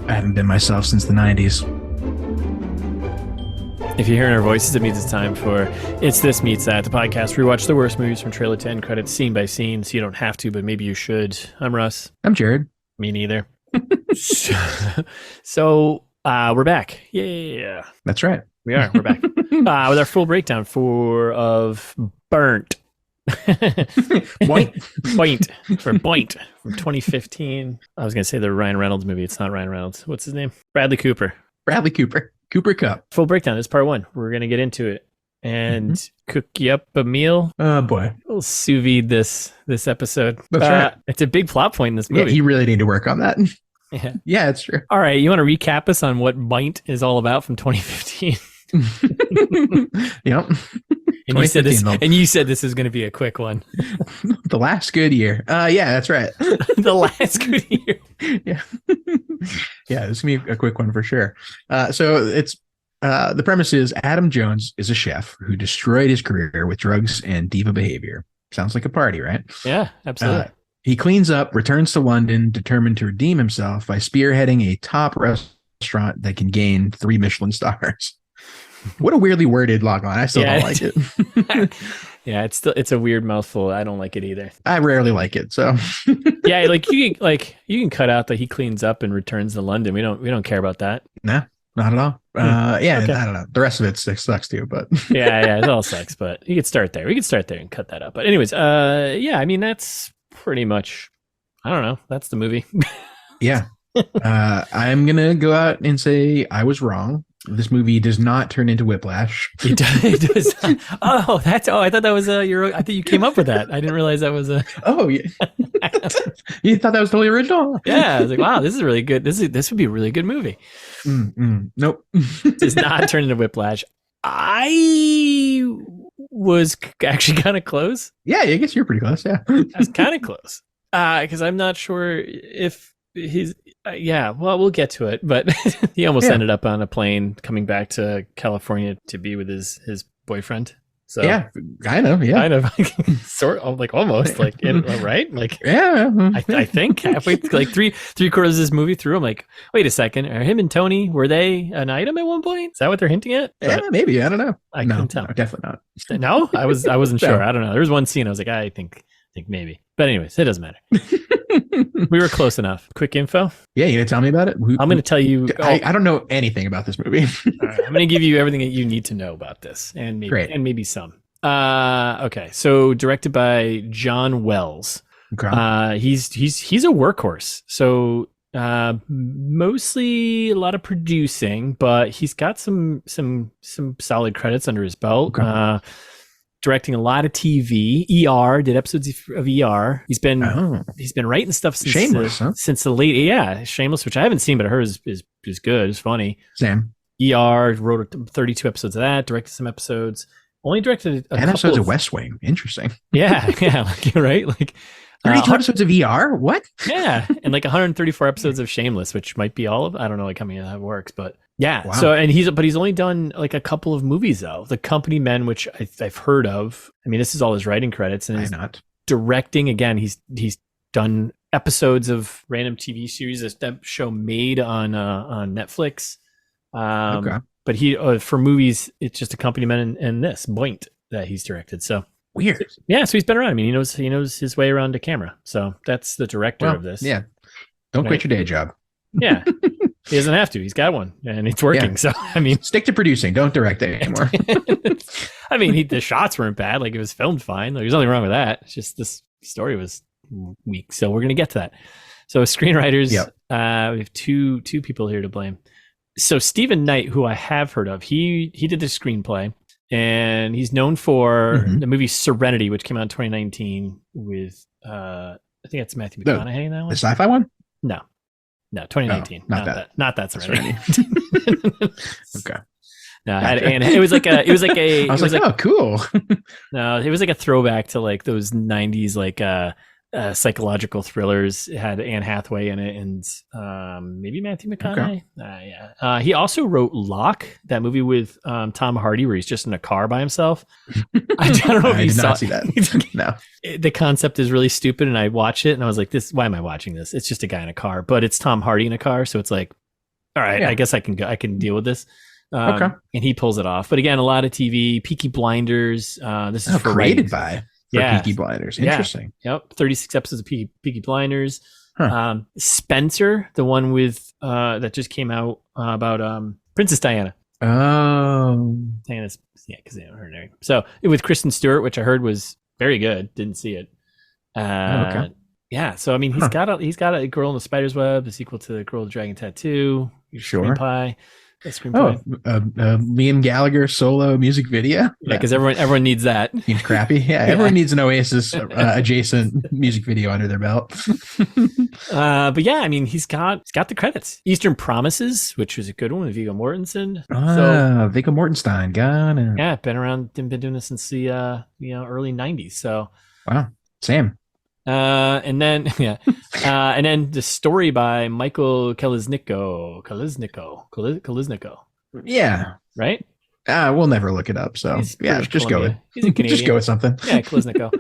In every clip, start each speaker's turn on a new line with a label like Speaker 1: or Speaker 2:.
Speaker 1: I haven't been myself since the 90s.
Speaker 2: If you're hearing our voices, it means it's time for It's This Meets That, the podcast where we watch the worst movies from trailer to end credits, scene by scene, so you don't have to, but maybe you should. I'm Russ.
Speaker 1: I'm Jared.
Speaker 2: Me neither. So we're back. Yeah.
Speaker 1: That's right.
Speaker 2: We are. We're back. With our full breakdown of Burnt. Boint from 2015. I was going to say the Ryan Reynolds movie. It's not Ryan Reynolds. What's his name? Bradley Cooper.
Speaker 1: Cooper Cup.
Speaker 2: Full breakdown. This is part one. We're going to get into it and cook you up a meal.
Speaker 1: Oh, boy.
Speaker 2: We'll sous vide this episode.
Speaker 1: That's right.
Speaker 2: It's a big plot point in this movie.
Speaker 1: Yeah, you really need to work on that. Yeah, it's true.
Speaker 2: All right. You want to recap us on what Boint is all about from 2015?
Speaker 1: Yep.
Speaker 2: And you said this is going to be a quick one.
Speaker 1: The last good year. Yeah, that's right.
Speaker 2: The last good year.
Speaker 1: Yeah. Yeah, this is going to be a quick one for sure. So it's the premise is Adam Jones is a chef who destroyed his career with drugs and diva behavior. Sounds like a party, right?
Speaker 2: Yeah, absolutely.
Speaker 1: He cleans up, returns to London, determined to redeem himself by spearheading a top restaurant that can gain 3 Michelin stars. What a weirdly worded logline. I still don't like it.
Speaker 2: Yeah, it's a weird mouthful. I don't like it either.
Speaker 1: I rarely like it. So
Speaker 2: yeah, you can cut out that he cleans up and returns to London. We don't care about that.
Speaker 1: No, not at all. Yeah,
Speaker 2: okay.
Speaker 1: I don't know. The rest of it sucks too, but
Speaker 2: yeah, it all sucks. But you could start there. We could start there and cut that up. But anyways, yeah, I mean that's pretty much. I don't know. That's the movie.
Speaker 1: Yeah. I'm gonna go out and say I was wrong. This movie does not turn into Whiplash.
Speaker 2: It does. I thought that was I thought you came up with that. I didn't realize that was a.
Speaker 1: Oh, yeah. You thought that was totally original?
Speaker 2: Yeah, I was like, wow, this is really good. This would be a really good movie.
Speaker 1: Nope.
Speaker 2: Does not turn into Whiplash. I was actually kind of close.
Speaker 1: Yeah, I guess you're pretty close. Yeah,
Speaker 2: I was kind of close because I'm not sure if he's. Yeah, well, we'll get to it, but he almost ended up on a plane coming back to California to be with his boyfriend. So
Speaker 1: yeah, kind of,
Speaker 2: sort of, like almost, like right, like
Speaker 1: yeah.
Speaker 2: I think halfway, like three quarters of this movie through, I'm like, wait a second, are him and Tony, were they an item at one point? Is that what they're hinting at?
Speaker 1: Yeah, maybe. I don't know.
Speaker 2: I couldn't tell.
Speaker 1: No, definitely not.
Speaker 2: No, I wasn't sure. I don't know. There was one scene I was like, I think maybe, but anyways, it doesn't matter. We were close enough. Quick info.
Speaker 1: Yeah, you gonna tell me about it?
Speaker 2: I'm gonna tell you.
Speaker 1: I don't know anything about this movie.
Speaker 2: All right, I'm gonna give you everything that you need to know about this, and maybe some. Okay, so directed by John Wells.
Speaker 1: Okay.
Speaker 2: He's a workhorse. So mostly a lot of producing, but he's got some solid credits under his belt.
Speaker 1: Okay.
Speaker 2: Directing a lot of TV. Did episodes of ER. He's been writing stuff since
Speaker 1: Shameless,
Speaker 2: since the late Shameless, which I haven't seen, but I heard is good. It's funny.
Speaker 1: Same.
Speaker 2: ER wrote 32 episodes of that. Directed some episodes. Only directed a
Speaker 1: 10
Speaker 2: couple
Speaker 1: episodes of West Wing. Interesting.
Speaker 2: Yeah, like, right, like
Speaker 1: 32 episodes of ER. What?
Speaker 2: Yeah, and like 134 episodes of Shameless, which might be all of. I don't know like how many of that works, but. Yeah. Wow. So, and he's only done like a couple of movies though. The Company Men, which I've heard of. I mean, this is all his writing credits, and he's directing again. He's done episodes of random TV series. That show Made on Netflix.
Speaker 1: Okay.
Speaker 2: But he for movies, it's just a Company Men and this Boint that he's directed. So
Speaker 1: weird.
Speaker 2: Yeah. So he's been around. I mean, he knows his way around a camera. So that's the director of this.
Speaker 1: Yeah. Don't quit your day job.
Speaker 2: Yeah. He doesn't have to. He's got one, and it's working. Yeah. So, I mean,
Speaker 1: stick to producing. Don't direct it anymore.
Speaker 2: I mean, the shots weren't bad. Like, it was filmed fine. Like, there's nothing wrong with that. It's just this story was weak. So we're gonna get to that. So screenwriters, we have two people here to blame. So Stephen Knight, who I have heard of, he did the screenplay, and he's known for the movie Serenity, which came out in 2019 with I think that's Matthew McConaughey in that one.
Speaker 1: The sci-fi one?
Speaker 2: No, 2019.
Speaker 1: No, not that
Speaker 2: Serenity.
Speaker 1: Okay.
Speaker 2: No, it was like a.
Speaker 1: I was like, oh, cool.
Speaker 2: No, it was like a throwback to like those '90s like psychological thrillers. It had Anne Hathaway in it and maybe Matthew McConaughey. Yeah. He also wrote Locke, that movie with Tom Hardy where he's just in a car by himself. I don't know if you
Speaker 1: did
Speaker 2: saw
Speaker 1: not see that. No.
Speaker 2: The concept is really stupid, and I watched it and I was like, "Why am I watching this? It's just a guy in a car, but it's Tom Hardy in a car, so it's like, all right, I guess I can deal with this." And he pulls it off. But again, a lot of TV, Peaky Blinders. This is
Speaker 1: created by Peaky Blinders. Interesting.
Speaker 2: Yep. 36 episodes of Peaky Blinders. Spencer, the one with that just came out about Princess Diana.
Speaker 1: Oh.
Speaker 2: Diana's, because they haven't heard her name. So with Kristen Stewart, which I heard was very good. Didn't see it. Yeah. So I mean, he's got a Girl in the Spider's Web, the sequel to the Girl with the Dragon Tattoo. Screenplay.
Speaker 1: Liam Gallagher solo music video.
Speaker 2: Yeah, because everyone needs that.
Speaker 1: Seems crappy. Yeah, everyone needs an Oasis adjacent music video under their belt.
Speaker 2: But yeah, I mean, he's got the credits. Eastern Promises, which was a good one with Viggo Mortensen.
Speaker 1: Viggo Mortensen, got it.
Speaker 2: Yeah, been doing this since the early '90s. So
Speaker 1: wow, Sam.
Speaker 2: And then the story by Michael Kolesniko.
Speaker 1: Yeah.
Speaker 2: Right?
Speaker 1: We'll never look it up. So just go with
Speaker 2: he's a Canadian.
Speaker 1: Just go with something.
Speaker 2: Yeah, Kolesniko.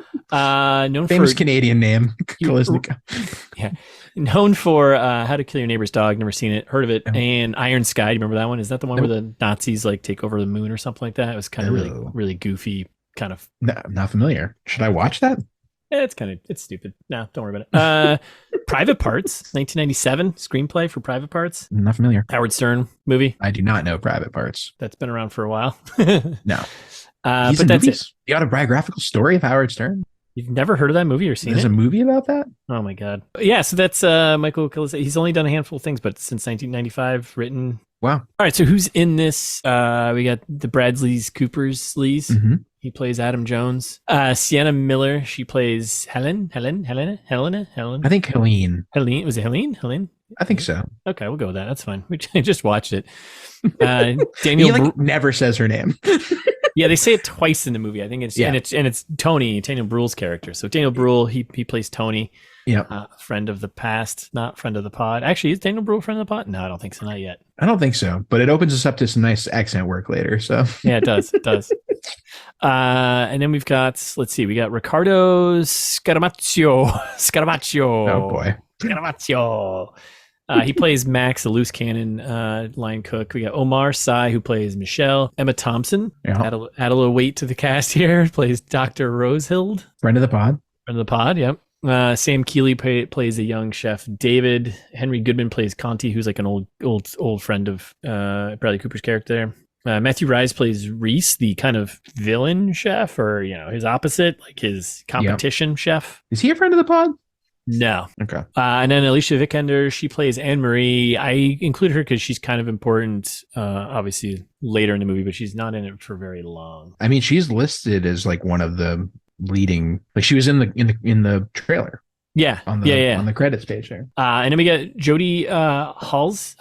Speaker 2: Known
Speaker 1: famous
Speaker 2: for
Speaker 1: Canadian name. Kolesniko.
Speaker 2: Yeah. Known for How to Kill Your Neighbor's Dog, never seen it, heard of it. And Iron Sky, do you remember that one? Is that the one where the Nazis like take over the moon or something like that? It was kind of really goofy, kind of.
Speaker 1: No, I'm not familiar. Should I watch that?
Speaker 2: It's stupid. No, don't worry about it. Private Parts, 1997 screenplay for Private Parts.
Speaker 1: I'm not familiar.
Speaker 2: Howard Stern movie.
Speaker 1: I do not know Private Parts.
Speaker 2: That's been around for a while.
Speaker 1: No.
Speaker 2: But that's
Speaker 1: movies?
Speaker 2: it.
Speaker 1: The autobiographical story of Howard Stern.
Speaker 2: You've never heard of that movie or seen
Speaker 1: There's
Speaker 2: it?
Speaker 1: a movie about that?
Speaker 2: Oh my God. Yeah, so that's Michael Kolesniko. He's only done a handful of things, but since 1995, written.
Speaker 1: Wow.
Speaker 2: All right, so who's in this? We got the Bradley's Cooper's Lees.
Speaker 1: Mm-hmm.
Speaker 2: He plays Adam Jones. Sienna Miller, she plays Helen.
Speaker 1: I think Helene.
Speaker 2: Helene, was it Helene? Helene?
Speaker 1: I think so.
Speaker 2: Okay, we'll go with that. That's fine. I just watched it. Daniel
Speaker 1: he never says her name.
Speaker 2: Yeah, they say it twice in the movie. I think it's and it's Tony, Daniel Brühl's character. So Daniel Brühl, he plays Tony.
Speaker 1: Yeah.
Speaker 2: Friend of the past, not friend of the pod. Actually, is Daniel Brühl friend of the pod? No, I don't think so. Not yet.
Speaker 1: I don't think so. But it opens us up to some nice accent work later. So
Speaker 2: yeah, it does. It does. And then we got Riccardo Scaramaccio.
Speaker 1: Oh boy.
Speaker 2: Scaramaccio. He plays Max, a loose cannon line cook. We got Omar Sy, who plays Michelle. Emma Thompson, add a little weight to the cast here, plays Dr. Rosehild.
Speaker 1: Friend of the pod.
Speaker 2: Yep. Sam Keeley plays a young chef David. Henry Goodman plays Conti, who's like an old friend of Bradley Cooper's character there. Matthew Rhys plays Rhys, the kind of villain chef, or his opposite, like his competition chef.
Speaker 1: Is he a friend of the pod?
Speaker 2: No.
Speaker 1: Okay.
Speaker 2: And then Alicia Vikander, she plays Anne Marie. I include her because she's kind of important, obviously later in the movie, but she's not in it for very long.
Speaker 1: I mean, she's listed as like one of the leading, like she was in the trailer.
Speaker 2: Yeah.
Speaker 1: On the credits page there.
Speaker 2: And then we got Jody Hulls.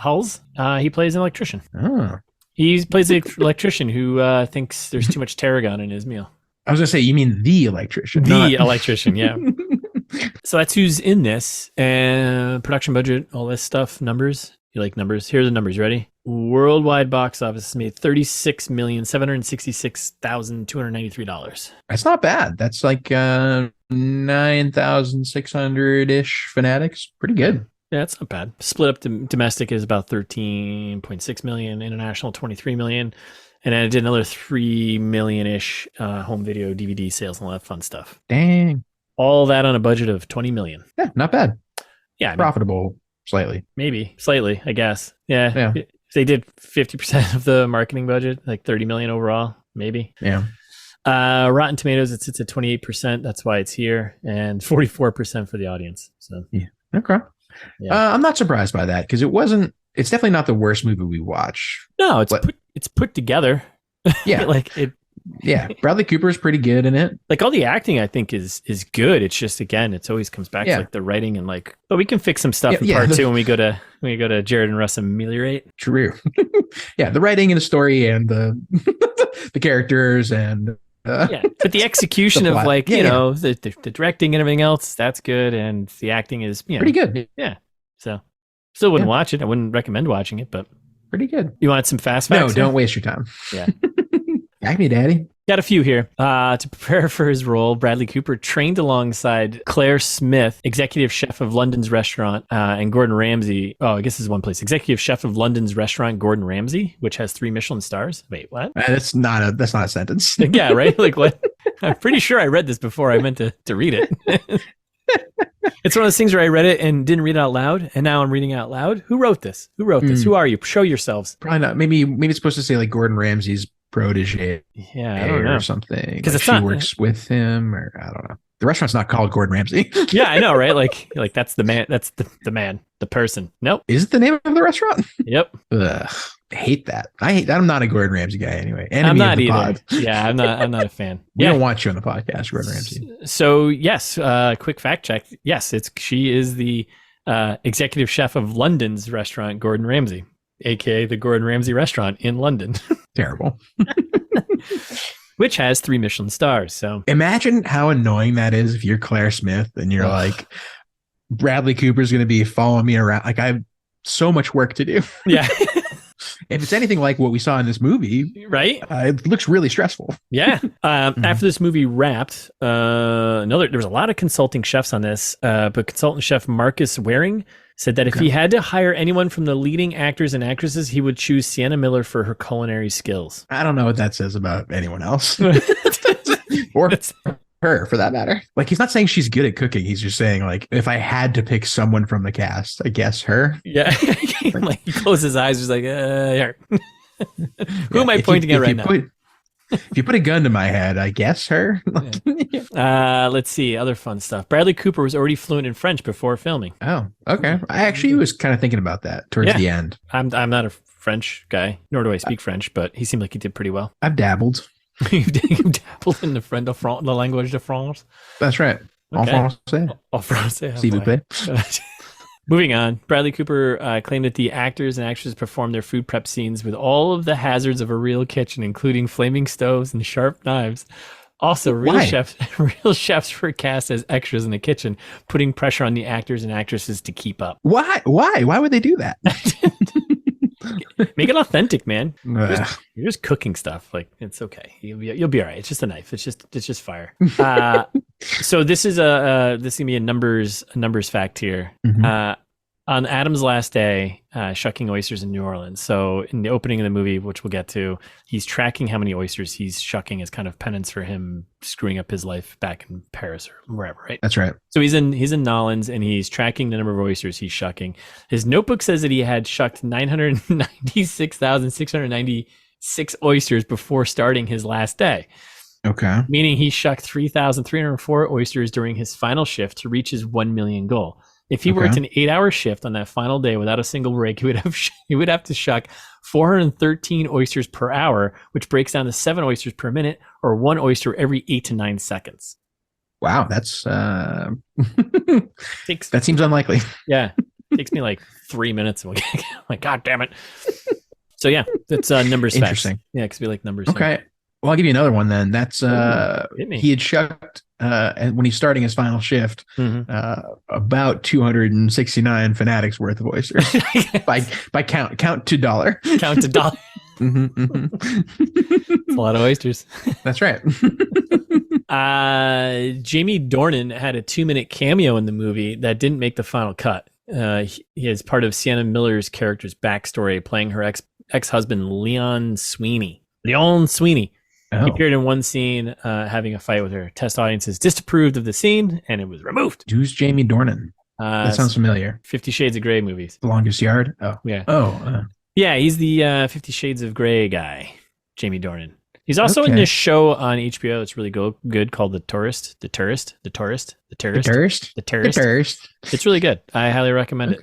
Speaker 2: He plays an electrician.
Speaker 1: Oh.
Speaker 2: He plays an electrician who thinks there's too much tarragon in his meal.
Speaker 1: I was gonna say, you mean the electrician?
Speaker 2: Electrician, yeah. So that's who's in this. And production budget, all this stuff, numbers. You like numbers? Here are the numbers. Ready? Worldwide box office made $36,766,293.
Speaker 1: That's not bad. That's like 9,600-ish fanatics. Pretty good.
Speaker 2: Yeah, it's not bad. Split up domestic is about 13.6 million, international 23 million. And then I did another 3 million-ish home video DVD sales and all that fun stuff.
Speaker 1: Dang.
Speaker 2: All that on a budget of 20 million.
Speaker 1: Yeah, not bad.
Speaker 2: Yeah.
Speaker 1: Profitable slightly.
Speaker 2: Maybe. Slightly, I guess. Yeah. They did 50% of the marketing budget, like 30 million overall, maybe.
Speaker 1: Yeah.
Speaker 2: Rotten Tomatoes, it sits at 28%. That's why it's here. And 44% for the audience. So
Speaker 1: yeah. Okay. Yeah. I'm not surprised by that because it's definitely not the worst movie we watch.
Speaker 2: No, it's put together.
Speaker 1: Yeah. Yeah, Bradley Cooper is pretty good in it.
Speaker 2: Like all the acting, I think is good. It's just again, it always comes back to like the writing and like. But we can fix some stuff in part two when we go to Jared and Russ ameliorate.
Speaker 1: True. Yeah, the writing and the story and the the characters and
Speaker 2: Yeah, but the execution of like the directing and everything else, that's good, and the acting is
Speaker 1: pretty good.
Speaker 2: Yeah, so still wouldn't watch it. I wouldn't recommend watching it, but
Speaker 1: pretty good.
Speaker 2: You want some fast facts?
Speaker 1: No, don't waste your time.
Speaker 2: Yeah,
Speaker 1: Act me, Daddy.
Speaker 2: Got a few here. To prepare for his role, Bradley Cooper trained alongside Claire Smith, executive chef of London's restaurant, and Gordon Ramsay. Oh, I guess this is one place. Executive chef of London's restaurant, Gordon Ramsay, which has 3 Michelin stars. Wait, what?
Speaker 1: That's not a sentence.
Speaker 2: Yeah, right? Like what? I'm pretty sure I read this before I meant to read it. It's one of those things where I read it and didn't read it out loud, and now I'm reading it out loud. Who wrote this? Who are you? Show yourselves.
Speaker 1: Probably not. Maybe it's supposed to say like Gordon Ramsay's protege.
Speaker 2: Yeah, I don't know.
Speaker 1: Or something.
Speaker 2: Because
Speaker 1: like she works with him, or I don't know. The restaurant's not called Gordon Ramsay.
Speaker 2: Yeah, I know, right? Like that's the man. That's the man. The person. Nope.
Speaker 1: Is it the name of the restaurant?
Speaker 2: Yep.
Speaker 1: Ugh, I hate that. I'm not a Gordon Ramsay guy anyway.
Speaker 2: I'm not either. Pod. Yeah, I'm not a fan.
Speaker 1: We don't want you on the podcast, Gordon Ramsay.
Speaker 2: So yes, quick fact check. Yes, she is the executive chef of London's restaurant, Gordon Ramsay, aka the Gordon Ramsay restaurant in London.
Speaker 1: Terrible.
Speaker 2: Which has 3 Michelin stars. So
Speaker 1: imagine how annoying that is if you're Claire Smith and you're like, Bradley Cooper's going to be following me around. Like I have so much work to do.
Speaker 2: Yeah.
Speaker 1: If it's anything like what we saw in this movie,
Speaker 2: right?
Speaker 1: It looks really stressful.
Speaker 2: Yeah. After this movie wrapped, there was a lot of consulting chefs on this, but consultant chef Marcus Waring said that if he had to hire anyone from the leading actors and actresses, he would choose Sienna Miller for her culinary skills.
Speaker 1: I don't know what that says about anyone else. Or her, for that matter. Like, he's not saying she's good at cooking. He's just saying, like, if I had to pick someone from the cast, I guess her.
Speaker 2: Yeah. Like, he closes his eyes, he's like, here. Who am I pointing at right now?
Speaker 1: If you put a gun to my head, I guess her.
Speaker 2: Let's see, other fun stuff. Bradley Cooper was already fluent in French before filming.
Speaker 1: Oh, okay. I actually was kind of thinking about that towards the end.
Speaker 2: I'm not a French guy, nor do I speak French, but he seemed like he did pretty well.
Speaker 1: I've dabbled.
Speaker 2: You dabbled in the language de France.
Speaker 1: That's right.
Speaker 2: Okay.
Speaker 1: En français.
Speaker 2: En français.
Speaker 1: S'il vous plaît.
Speaker 2: Moving on, Bradley Cooper claimed that the actors and actresses performed their food prep scenes with all of the hazards of a real kitchen, including flaming stoves and sharp knives. Also, real chefs were cast as extras in the kitchen, putting pressure on the actors and actresses to keep up.
Speaker 1: Why? Why would they do that?
Speaker 2: Make it authentic, man. You're just cooking stuff. Like, it's okay. You'll be all right. It's just a knife. It's just fire. So this is gonna be a numbers fact here. Mm-hmm. On Adam's last day, shucking oysters in New Orleans. So in the opening of the movie, which we'll get to, he's tracking how many oysters he's shucking as kind of penance for him screwing up his life back in Paris or wherever, right?
Speaker 1: That's right.
Speaker 2: So he's in Nolans and he's tracking the number of oysters he's shucking. His notebook says that he had shucked 996,696 oysters before starting his last day.
Speaker 1: Okay.
Speaker 2: Meaning he shucked 3,304 oysters during his final shift to reach his 1 million goal. If he worked an 8-hour shift on that final day without a single break, he would have to shuck 413 oysters per hour, which breaks down to 7 oysters per minute, or 1 oyster every 8 to 9 seconds.
Speaker 1: Wow, that's that seems unlikely.
Speaker 2: Yeah, takes me like 3 minutes. I'm like, God damn it! So yeah, that's numbers.
Speaker 1: Interesting.
Speaker 2: Facts. Yeah, it could be like numbers.
Speaker 1: Okay. Well, I'll give you another one then. That's he had shucked when he's starting his final shift, about 269 Fanatics worth of oysters by count to dollar.
Speaker 2: Count to dollar. It's a lot of oysters.
Speaker 1: That's right.
Speaker 2: Jamie Dornan had a 2-minute cameo in the movie that didn't make the final cut. He is part of Sienna Miller's character's backstory, playing her ex-husband Leon Sweeney. Oh. He appeared in one scene having a fight with her. Test audiences disapproved of the scene, and it was removed.
Speaker 1: Who's Jamie Dornan? That sounds familiar.
Speaker 2: 50 Shades of Grey movies.
Speaker 1: The Longest Yard? Oh.
Speaker 2: Yeah.
Speaker 1: Oh.
Speaker 2: Yeah, he's the 50 Shades of Grey guy, Jamie Dornan. He's also in this show on HBO that's really good called The Tourist. It's really good. I highly recommend it.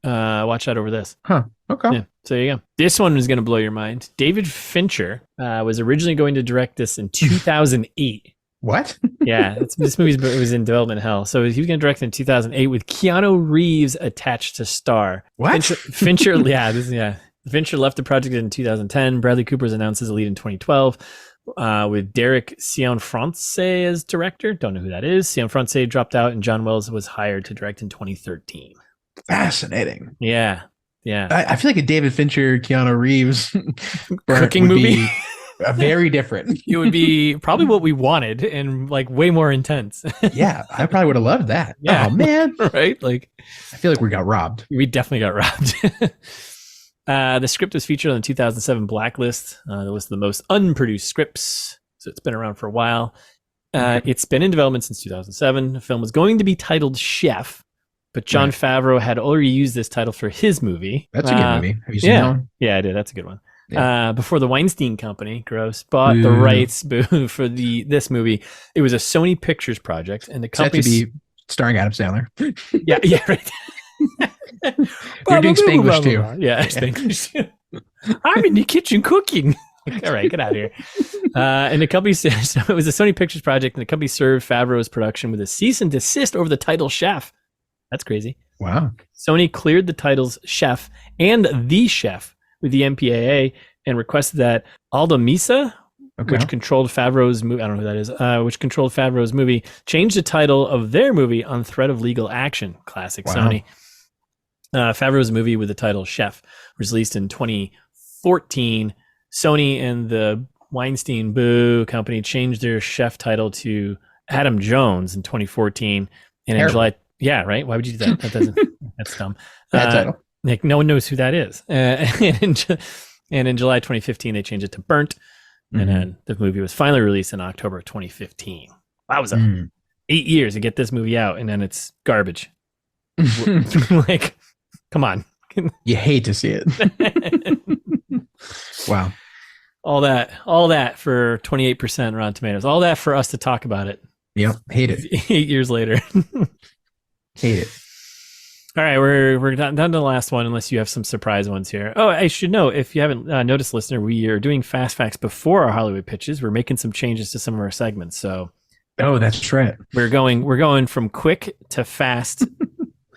Speaker 2: Watch that over this.
Speaker 1: Huh. Okay.
Speaker 2: Yeah, so there you go. This one is going to blow your mind. David Fincher was originally going to direct this in 2008.
Speaker 1: What?
Speaker 2: Yeah, this movie was in development hell. So he was going to direct it in 2008 with Keanu Reeves attached to star.
Speaker 1: What?
Speaker 2: Fincher left the project in 2010. Bradley Cooper was announced as a lead in 2012. with Derek Cianfrance as director. Don't know who that is. Cianfrance dropped out, and John Wells was hired to direct in 2013.
Speaker 1: Fascinating.
Speaker 2: Yeah.
Speaker 1: I feel like a David Fincher, Keanu Reeves
Speaker 2: cooking movie.
Speaker 1: Very different.
Speaker 2: It would be probably what we wanted and like way more intense.
Speaker 1: Yeah, I probably would have loved that.
Speaker 2: Yeah.
Speaker 1: Oh man,
Speaker 2: right? Like,
Speaker 1: I feel like we got robbed.
Speaker 2: We definitely got robbed. The script was featured on the 2007 Blacklist, the list of the most unproduced scripts. So it's been around for a while. It's been in development since 2007. The film was going to be titled Chef, but Jon Favreau had already used this title for his movie.
Speaker 1: That's a good movie. Have you seen that one?
Speaker 2: Yeah, I did. That's a good one. Yeah. Before the Weinstein Company, bought the rights for this movie. It was a Sony Pictures project, and the company
Speaker 1: to be starring Adam Sandler.
Speaker 2: yeah, right.
Speaker 1: You're doing Spanglish too.
Speaker 2: Yeah, Spanglish too. I'm in the kitchen cooking. All right, get out of here. And the company said, so it was a Sony Pictures project, and the company served Favreau's production with a cease and desist over the title Chef. That's crazy.
Speaker 1: Wow.
Speaker 2: Sony cleared the titles Chef and The Chef with the MPAA and requested that Alda Misa, which controlled Favreau's movie, I don't know who that is, which controlled Favreau's movie, change the title of their movie on threat of legal action. Classic Sony. Favreau's movie with the title Chef was released in 2014. Sony and the Weinstein Boo company changed their Chef title to Adam Jones in 2014. And in July, yeah, right? Why would you do that? That's dumb.
Speaker 1: That title.
Speaker 2: Like, no one knows who that is. And in July 2015, they changed it to Burnt. And then the movie was finally released in October 2015. Wowza. 8 years to get this movie out, and then it's garbage. Like, come on.
Speaker 1: You hate to see it. Wow.
Speaker 2: All that for 28% Rotten Tomatoes. All that for us to talk about it.
Speaker 1: Yep. Hate it.
Speaker 2: 8 years later.
Speaker 1: Hate it.
Speaker 2: All right, we're down to the last one, unless you have some surprise ones here. Oh, I should know, if you haven't noticed, listener, we are doing Fast Facts before our Hollywood pitches. We're making some changes to some of our segments. So,
Speaker 1: that's right.
Speaker 2: We're going from quick to fast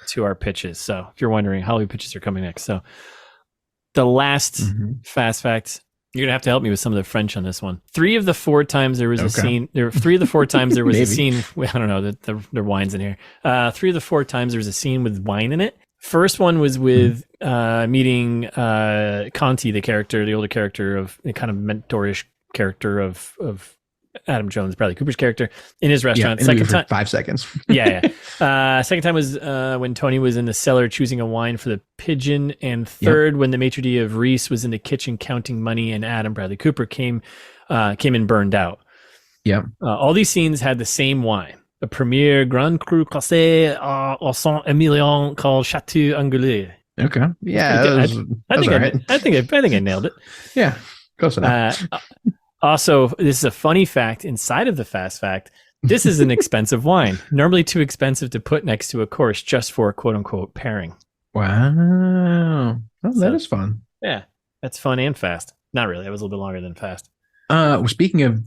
Speaker 2: to our pitches. So, if you're wondering, Hollywood pitches are coming next. So, the last Fast Facts. You're gonna have to help me with some of the French on this one. 3 of the 4 times there was a scene. There were 3 of the 4 times there was a scene. I don't know. The wine's in here. 3 of the 4 times there was a scene with wine in it. First one was with meeting Conti, the older character of the kind of mentorish character of Adam Jones, Bradley Cooper's character, in his restaurant. Second time,
Speaker 1: 5 seconds.
Speaker 2: yeah. Second time was when Tony was in the cellar choosing a wine for the pigeon, and third when the maitre d' of Rhys was in the kitchen counting money, and Adam Bradley Cooper came and burned out.
Speaker 1: Yeah.
Speaker 2: All these scenes had the same wine, a Premier Grand Cru Classé au Saint-Emilion called Chateau Anglais.
Speaker 1: Okay. Yeah.
Speaker 2: I think I nailed it.
Speaker 1: Yeah. Close enough.
Speaker 2: Also, this is a funny fact inside of the fast fact. This is an expensive wine, normally too expensive to put next to a course just for a quote unquote pairing.
Speaker 1: Wow. Well, that is fun.
Speaker 2: Yeah, that's fun and fast. Not really. It was a little bit longer than fast.
Speaker 1: Speaking of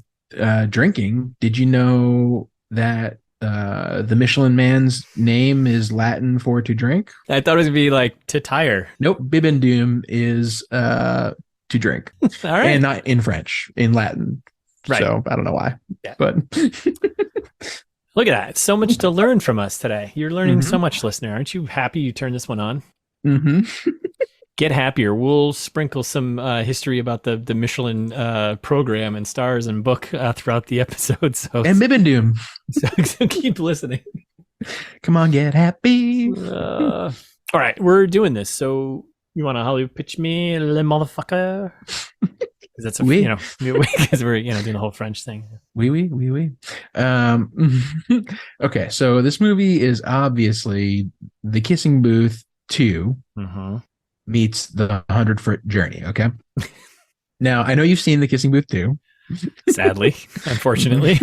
Speaker 1: drinking, did you know that the Michelin Man's name is Latin for to drink?
Speaker 2: I thought it was going to be like to tire.
Speaker 1: Nope. Bibendum is to drink.
Speaker 2: All right.
Speaker 1: And not in French, in Latin.
Speaker 2: Right.
Speaker 1: So I don't know why.
Speaker 2: Yeah.
Speaker 1: But
Speaker 2: look at that. So much to learn from us today. You're learning so much, listener. Aren't you happy you turned this one on? Get happier. We'll sprinkle some history about the Michelin program and stars and book throughout the episode.
Speaker 1: And Bibendum.
Speaker 2: So keep listening.
Speaker 1: Come on, get happy.
Speaker 2: All right, we're doing this. So you want to Hollywood pitch me, le motherfucker? Because that's because we're doing the whole French thing.
Speaker 1: Oui. Okay, so this movie is obviously The Kissing Booth 2 meets the 100-Foot Journey. Okay. Now I know you've seen The Kissing Booth 2.
Speaker 2: Sadly, unfortunately.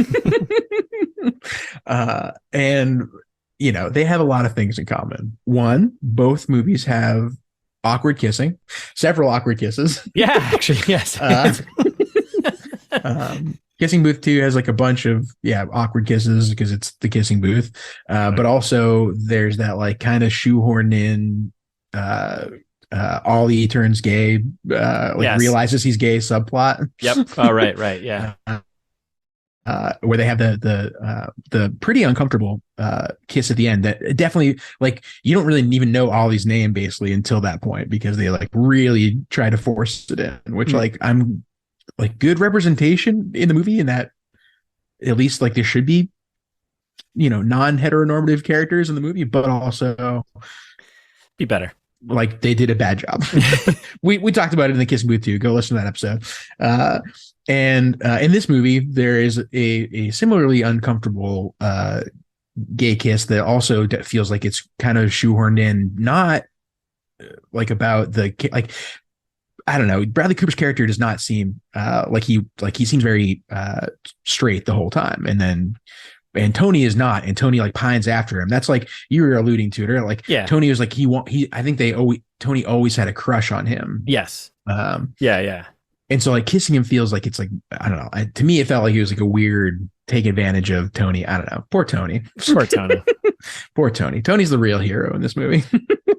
Speaker 1: And they have a lot of things in common. One, both movies have awkward kissing, several awkward kisses.
Speaker 2: Yeah, actually, yes.
Speaker 1: Kissing Booth 2 has like a bunch of awkward kisses because it's The Kissing Booth, but also there's that like kind of shoehorned in Ollie turns gay, realizes he's gay subplot.
Speaker 2: Yep. Oh, right. Yeah.
Speaker 1: Where they have the pretty uncomfortable kiss at the end that definitely, like, you don't really even know Ollie's name basically until that point, because they like really try to force it in, which like I'm like good representation in the movie, in that at least like there should be, non-heteronormative characters in the movie, but also
Speaker 2: be better.
Speaker 1: Like they did a bad job. we talked about it in the Kissing Booth too. Go listen to that episode. And in this movie, there is a similarly uncomfortable gay kiss that also feels like it's kind of shoehorned in, not like about the like. I don't know. Bradley Cooper's character does not seem like he seems very straight the whole time, and Tony is not, and Tony like pines after him. That's like you were alluding to it earlier. Like Tony was like I think Tony always had a crush on him.
Speaker 2: Yes. Yeah.
Speaker 1: And so like kissing him feels like it's like, I don't know. To me, it felt like he was like a weird take advantage of Tony. I don't know. Poor Tony. Poor Tony. Tony's the real hero in this movie.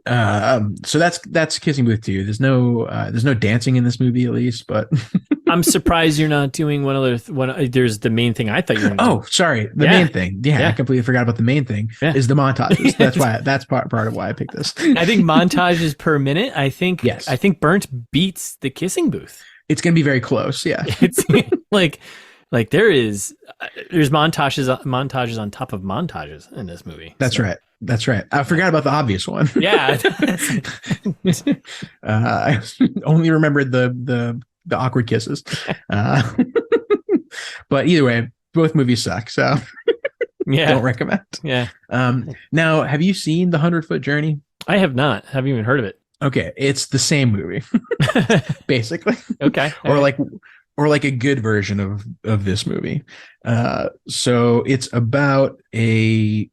Speaker 1: So that's Kissing Booth 2. There's no dancing in this movie, at least, but
Speaker 2: I'm surprised you're not doing there's the main thing I thought you were doing.
Speaker 1: Oh, sorry. The main thing. Yeah, I completely forgot about the main thing is the montages. That's part of why I picked this.
Speaker 2: I think montages per minute. I think Burnt beats the Kissing Booth.
Speaker 1: It's going to be very close. Yeah.
Speaker 2: It's like there's montages on top of montages in this movie.
Speaker 1: That's right. I forgot about the obvious one.
Speaker 2: Yeah.
Speaker 1: I only remembered the awkward kisses. But either way, both movies suck. So don't recommend.
Speaker 2: Yeah.
Speaker 1: Now, have you seen The 100-Foot Journey?
Speaker 2: I have not. Haven't even heard of it.
Speaker 1: Okay, it's the same movie, basically.
Speaker 2: Okay,
Speaker 1: or like a good version of this movie. So it's about a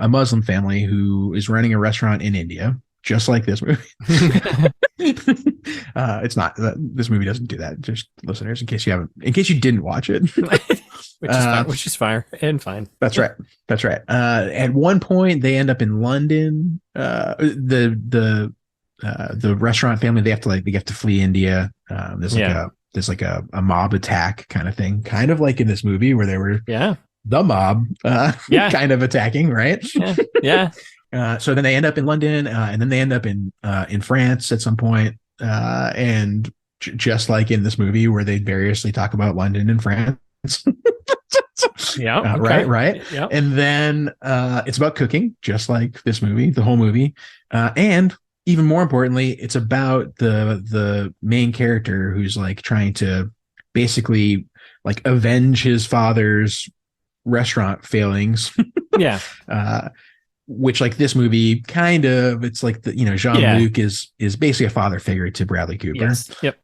Speaker 1: Muslim family who is running a restaurant in India, just like this movie. It's not. This movie doesn't do that. Just listeners, in case you didn't watch it.
Speaker 2: which is fine and fine.
Speaker 1: That's right. At one point, they end up in London. The restaurant family, they have to flee India. There's like a mob attack kind of thing, kind of like in this movie where they were the mob kind of attacking, right?
Speaker 2: Yeah.
Speaker 1: So then they end up in London, and then they end up in France at some point, and just like in this movie where they variously talk about London and France. Right.
Speaker 2: Yep.
Speaker 1: And then it's about cooking, just like this movie, the whole movie, and even more importantly, it's about the main character who's like trying to basically like avenge his father's restaurant failings. Which like this movie kind of, it's like Jean-Luc is basically a father figure to Bradley Cooper.
Speaker 2: Yes. Yep.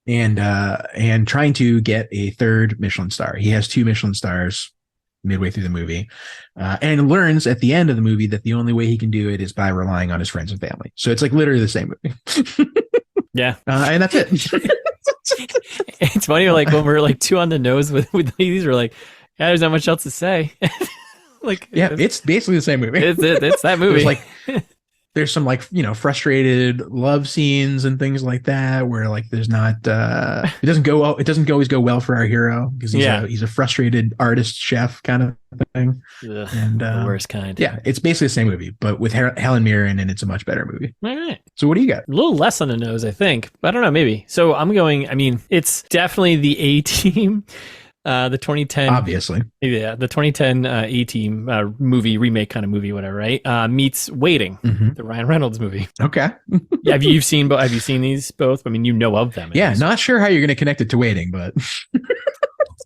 Speaker 1: And trying to get a third Michelin star. He has 2 Michelin stars midway through the movie, and learns at the end of the movie that the only way he can do it is by relying on his friends and family. So it's like literally the same movie. And that's it.
Speaker 2: It's funny, like when we're like too on the nose with these, we're like, there's not much else to say.
Speaker 1: It's basically the same movie.
Speaker 2: It's that movie.
Speaker 1: There's some like frustrated love scenes and things like that where like there's not it doesn't always go well for our hero because he's a frustrated artist chef kind of thing.
Speaker 2: Ugh,
Speaker 1: and
Speaker 2: the worst kind.
Speaker 1: Yeah, it's basically the same movie, but with Helen Mirren, and it's a much better movie.
Speaker 2: All right.
Speaker 1: So what do you got?
Speaker 2: A little less on the nose, I think. But I don't know, maybe. So I'm going. I mean, it's definitely the A-Team. The 2010,
Speaker 1: obviously,
Speaker 2: the 2010 A-Team movie remake kind of movie, whatever, right? Meets Waiting, the Ryan Reynolds movie.
Speaker 1: Okay.
Speaker 2: Have you seen these both? I mean, you know of them.
Speaker 1: Yeah, not sure how you're going to connect it to Waiting, but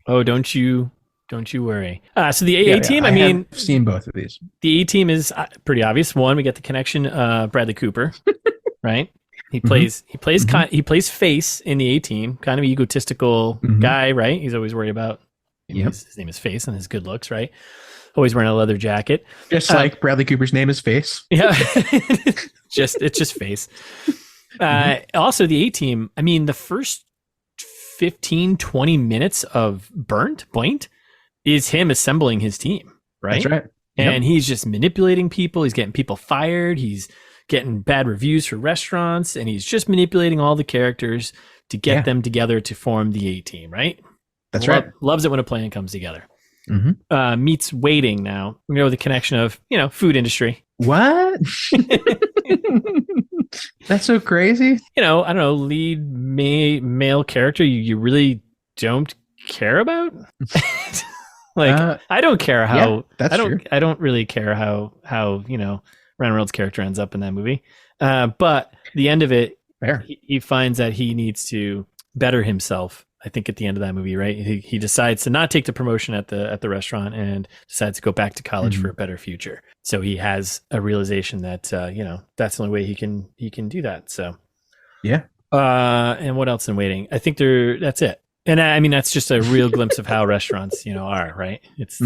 Speaker 2: oh, don't you worry. So the A-Team, I mean,
Speaker 1: I've seen both of these.
Speaker 2: The A-Team is pretty obvious. One, we get the connection. Bradley Cooper, right? He plays Face in the A-Team, kind of egotistical guy, right? He's always worried about his name is Face and his good looks, right? Always wearing a leather jacket.
Speaker 1: Just like Bradley Cooper's name is Face.
Speaker 2: Yeah. It's just Face. Also the A-Team, I mean, the first 15, 20 minutes of Burnt is him assembling his team, right?
Speaker 1: That's right.
Speaker 2: And he's just manipulating people. He's getting people fired. He's getting bad reviews for restaurants, and he's just manipulating all the characters to get them together to form the A-team, right?
Speaker 1: That's right.
Speaker 2: Loves it when a plan comes together. Meets waiting now. You know, the connection of, food industry.
Speaker 1: What? That's so crazy.
Speaker 2: I don't know, lead male character you really don't care about? I don't care how I don't really care how Ryan Reynolds' character ends up in that movie. But the end of it, he finds that he needs to better himself. I think at the end of that movie, right? He decides to not take the promotion at the restaurant and decides to go back to college for a better future. So he has a realization that that's the only way he can do that. So and what else in Waiting? I think that's it. And I mean, that's just a real glimpse of how restaurants, are, right? It's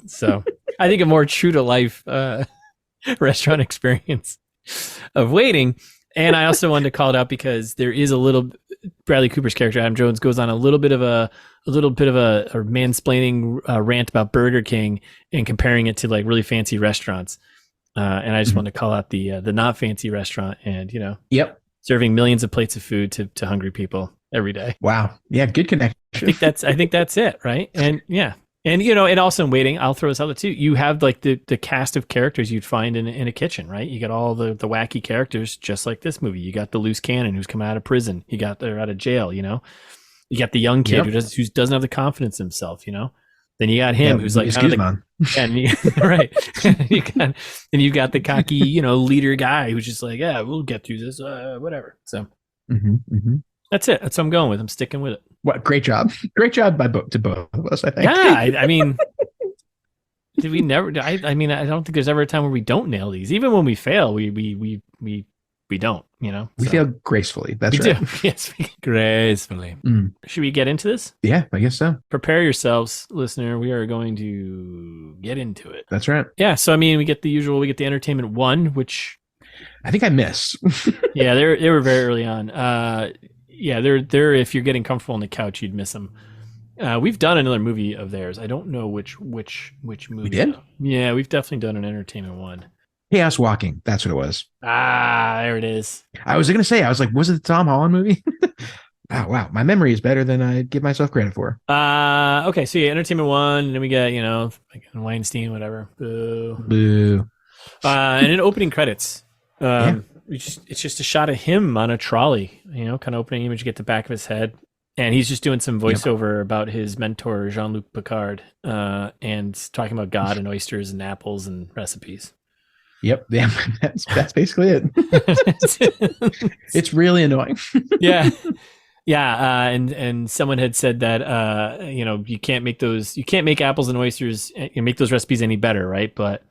Speaker 2: so I think a more true to life restaurant experience of Waiting. And I also wanted to call it out because there is a little Bradley Cooper's character, Adam Jones, goes on a little bit of a mansplaining rant about Burger King and comparing it to like really fancy restaurants. And I just wanted to call out the not fancy restaurant and, serving millions of plates of food to hungry people every day.
Speaker 1: Wow. Yeah. Good connection.
Speaker 2: I think that's it. Right. And and and also in Waiting, I'll throw this out too. You have like the cast of characters you'd find in a kitchen, right? You got all the wacky characters, just like this movie. You got the loose cannon who's coming out of prison. You got they're out of jail. You got the young kid who doesn't have the confidence in himself. Then you got him who's like kind of right. And you got the cocky leader guy who's just like, yeah, we'll get through this, whatever. So that's it. That's what I'm going with. I'm sticking with it.
Speaker 1: What great job to both of us, I think.
Speaker 2: Yeah, I mean, did we never? I mean, I don't think there's ever a time where we don't nail these. Even when we fail, we don't.
Speaker 1: We fail gracefully. That's right.
Speaker 2: Yes, gracefully. Should we get into this?
Speaker 1: Yeah, I guess so.
Speaker 2: Prepare yourselves, listener. We are going to get into it.
Speaker 1: That's right.
Speaker 2: Yeah. So I mean, we get the usual. We get the entertainment one, which
Speaker 1: I think I missed.
Speaker 2: Yeah, they were very early on. Yeah, they're if you're getting comfortable on the couch, you'd miss them. We've done another movie of theirs. I don't know which movie.
Speaker 1: We did?
Speaker 2: Yeah, we've definitely done an entertainment one.
Speaker 1: Chaos Walking. That's what it was.
Speaker 2: There it is.
Speaker 1: I was going to say, was it the Tom Holland movie? Wow. My memory is better than I give myself credit for.
Speaker 2: Okay, so yeah, entertainment one, and then we got, like Weinstein, whatever.
Speaker 1: Boo.
Speaker 2: And in opening credits, it's just a shot of him on a trolley, kind of opening image, you get the back of his head. And he's just doing some voiceover about his mentor, Jean-Luc Picard, and talking about God and oysters and apples and recipes.
Speaker 1: Yep. Yeah, that's basically it. It's really annoying.
Speaker 2: Yeah. And someone had said that, you can't make apples and oysters and make those recipes any better. Right. But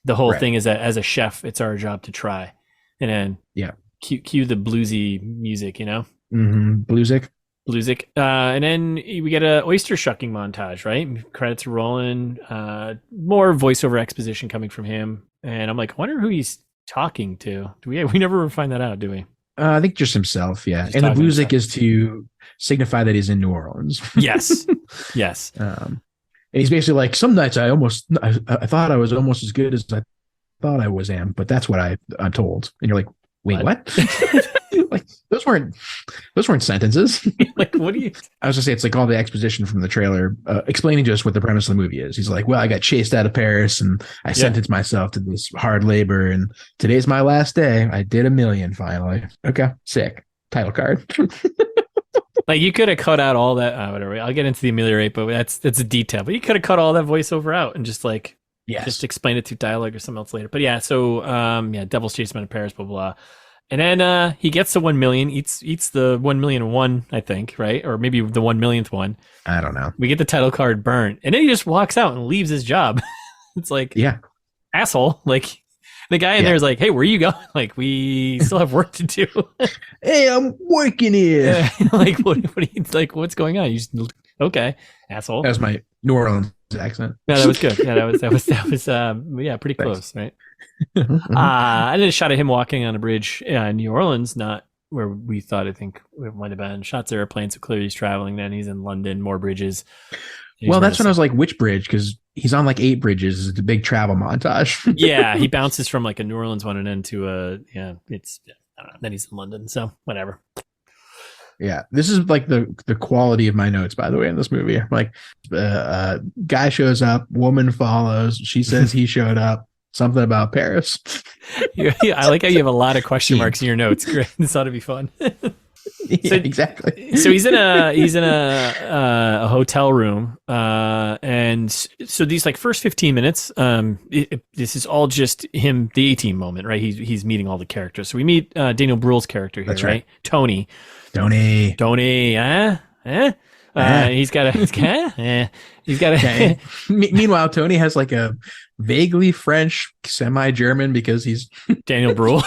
Speaker 2: the whole thing is that as a chef, it's our job to try. And then cue the bluesy music,
Speaker 1: Bluesic.
Speaker 2: And then we get a oyster shucking montage, right? Credits are rolling, more voiceover exposition coming from him. And I'm like, I wonder who he's talking to. We never find that out, do we?
Speaker 1: I think just himself, yeah. Just and the bluesic is to signify that he's in New Orleans.
Speaker 2: Yes.
Speaker 1: And he's basically like, some nights I thought I was almost as good as I thought I was but that's what I'm told. And you're like, wait, what? Like those weren't sentences.
Speaker 2: Like, what do you?
Speaker 1: I was gonna say it's like all the exposition from the trailer, explaining to us what the premise of the movie is. He's like, well, I got chased out of Paris and I sentenced myself to this hard labor, and today's my last day. I did $1 million finally. Okay, sick. Title card.
Speaker 2: Like you could have cut out all that. Whatever. I'll get into the ameliorate, but that's a detail. But you could have cut all that voiceover out and just like just explain it through dialogue or something else later. But yeah, so Devil's Chased him out of Paris, blah blah. And then he gets the 1 million, eats the 1 million one, I think, right? Or maybe the 1 millionth one.
Speaker 1: I don't know.
Speaker 2: We get the title card burnt, and then he just walks out and leaves his job. It's like, asshole. Like the guy in there is like, hey, where are you going? Like, we still have work to do.
Speaker 1: Hey, I'm working here.
Speaker 2: Like, what are you like? What's going on? You just, okay, asshole.
Speaker 1: That was my New Orleans accent.
Speaker 2: No, that was good. Yeah, that was pretty close, right? I did a shot of him walking on a bridge in New Orleans, not where we thought. I think it might have been shots of airplanes. So clearly he's traveling. Then he's in London, more bridges.
Speaker 1: Well, that's when I was like, which bridge? Because he's on like 8 bridges. It's a big travel montage.
Speaker 2: Yeah, he bounces from like a New Orleans one and then to I don't know, then he's in London, so whatever.
Speaker 1: Yeah, this is like the quality of my notes, by the way, in this movie. Like, guy shows up, woman follows. She says he showed up. Something about Paris.
Speaker 2: Yeah, I like how you have a lot of question marks in your notes. Great, this ought to be fun.
Speaker 1: Yeah, exactly.
Speaker 2: So he's in a hotel room, and so these like first 15 minutes, this is all just him, the A-Team moment, right? He's meeting all the characters. So we meet Daniel Brühl's character here, right? Tony. He's got a.
Speaker 1: Meanwhile, Tony has like a vaguely French, semi-German because he's
Speaker 2: Daniel Brühl.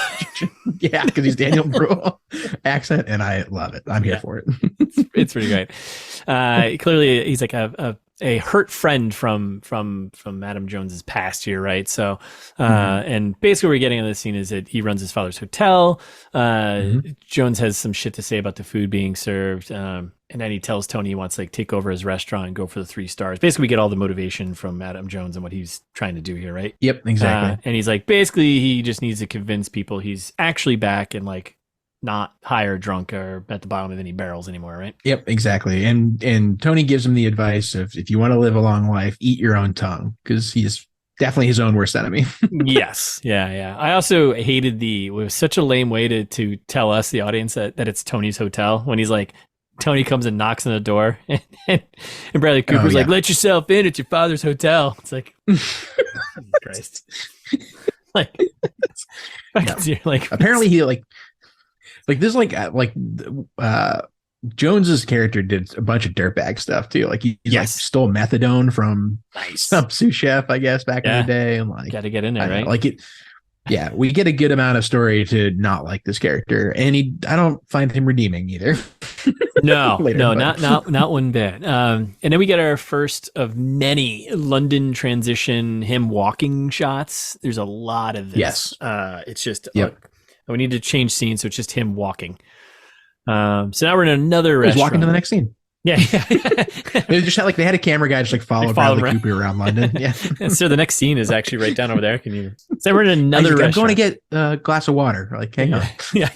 Speaker 1: Yeah, because he's Daniel Brühl accent, and I love it. I'm here for it.
Speaker 2: It's pretty great. Clearly, he's like a hurt friend from Adam Jones's past here, right? So, and basically, what we're getting in this scene is that he runs his father's hotel. Jones has some shit to say about the food being served. And then he tells Tony he wants to like take over his restaurant and go for the 3 stars. Basically, we get all the motivation from Adam Jones and what he's trying to do here, right?
Speaker 1: Yep, exactly.
Speaker 2: And he's like, basically, he just needs to convince people he's actually back and like not high or drunk or at the bottom of any barrels anymore, right?
Speaker 1: Yep, exactly. And Tony gives him the advice of, if you want to live a long life, eat your own tongue, because he's definitely his own worst enemy.
Speaker 2: Yes. Yeah. I also hated it was such a lame way to tell us, the audience, that it's Tony's hotel, when he's like, Tony comes and knocks on the door, and Bradley Cooper's like, "Let yourself in. It's your father's hotel." It's like, Christ. Like, like
Speaker 1: apparently he like this Jones's character did a bunch of dirtbag stuff too. Like he like stole methadone from some sous chef, I guess, back in the day, and like
Speaker 2: got to get in there, right?
Speaker 1: Like it. Yeah, we get a good amount of story to not like this character, and I don't find him redeeming either.
Speaker 2: No, not one bit. And then we get our first of many London transition, him walking shots. There's a lot of this.
Speaker 1: Yes.
Speaker 2: It's just, we need to change scene, so it's just him walking. So now we're in another restaurant.
Speaker 1: He's walking to the next scene.
Speaker 2: Yeah.
Speaker 1: They just had they had a camera guy just like follow Bradley Cooper around London. Yeah.
Speaker 2: And so the next scene is actually right down over there. So we're in another restaurant.
Speaker 1: I'm going to get a glass of water. Like, hang on.
Speaker 2: Yeah.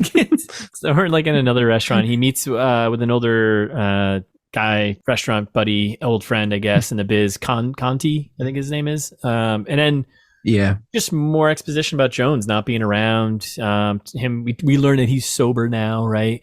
Speaker 2: So we're like in another restaurant. He meets with an older guy, restaurant buddy, old friend, I guess, in the biz, Conti, I think his name is. And then just more exposition about Jones not being around. Him, we learn that he's sober now, right?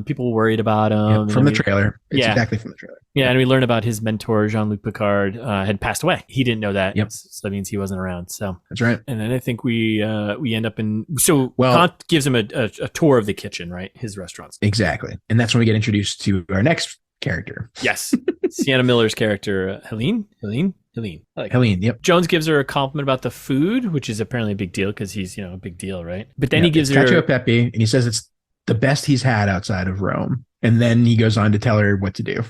Speaker 2: People worried about him
Speaker 1: from the trailer. It's exactly from the trailer.
Speaker 2: Yeah, and we learn about his mentor, Jean-Luc Picard, had passed away. He didn't know that.
Speaker 1: Yep.
Speaker 2: So that means he wasn't around. So
Speaker 1: that's right.
Speaker 2: And then I think we end up in. So Kant gives him a tour of the kitchen, right? His restaurants.
Speaker 1: Exactly, and that's when we get introduced to our next character.
Speaker 2: Yes, Sienna Miller's character, Helene.
Speaker 1: Helene. Yep.
Speaker 2: Jones gives her a compliment about the food, which is apparently a big deal because he's a big deal, right? But then he gives her
Speaker 1: cacio e pepe, and he says it's the best he's had outside of Rome. And then he goes on to tell her what to do.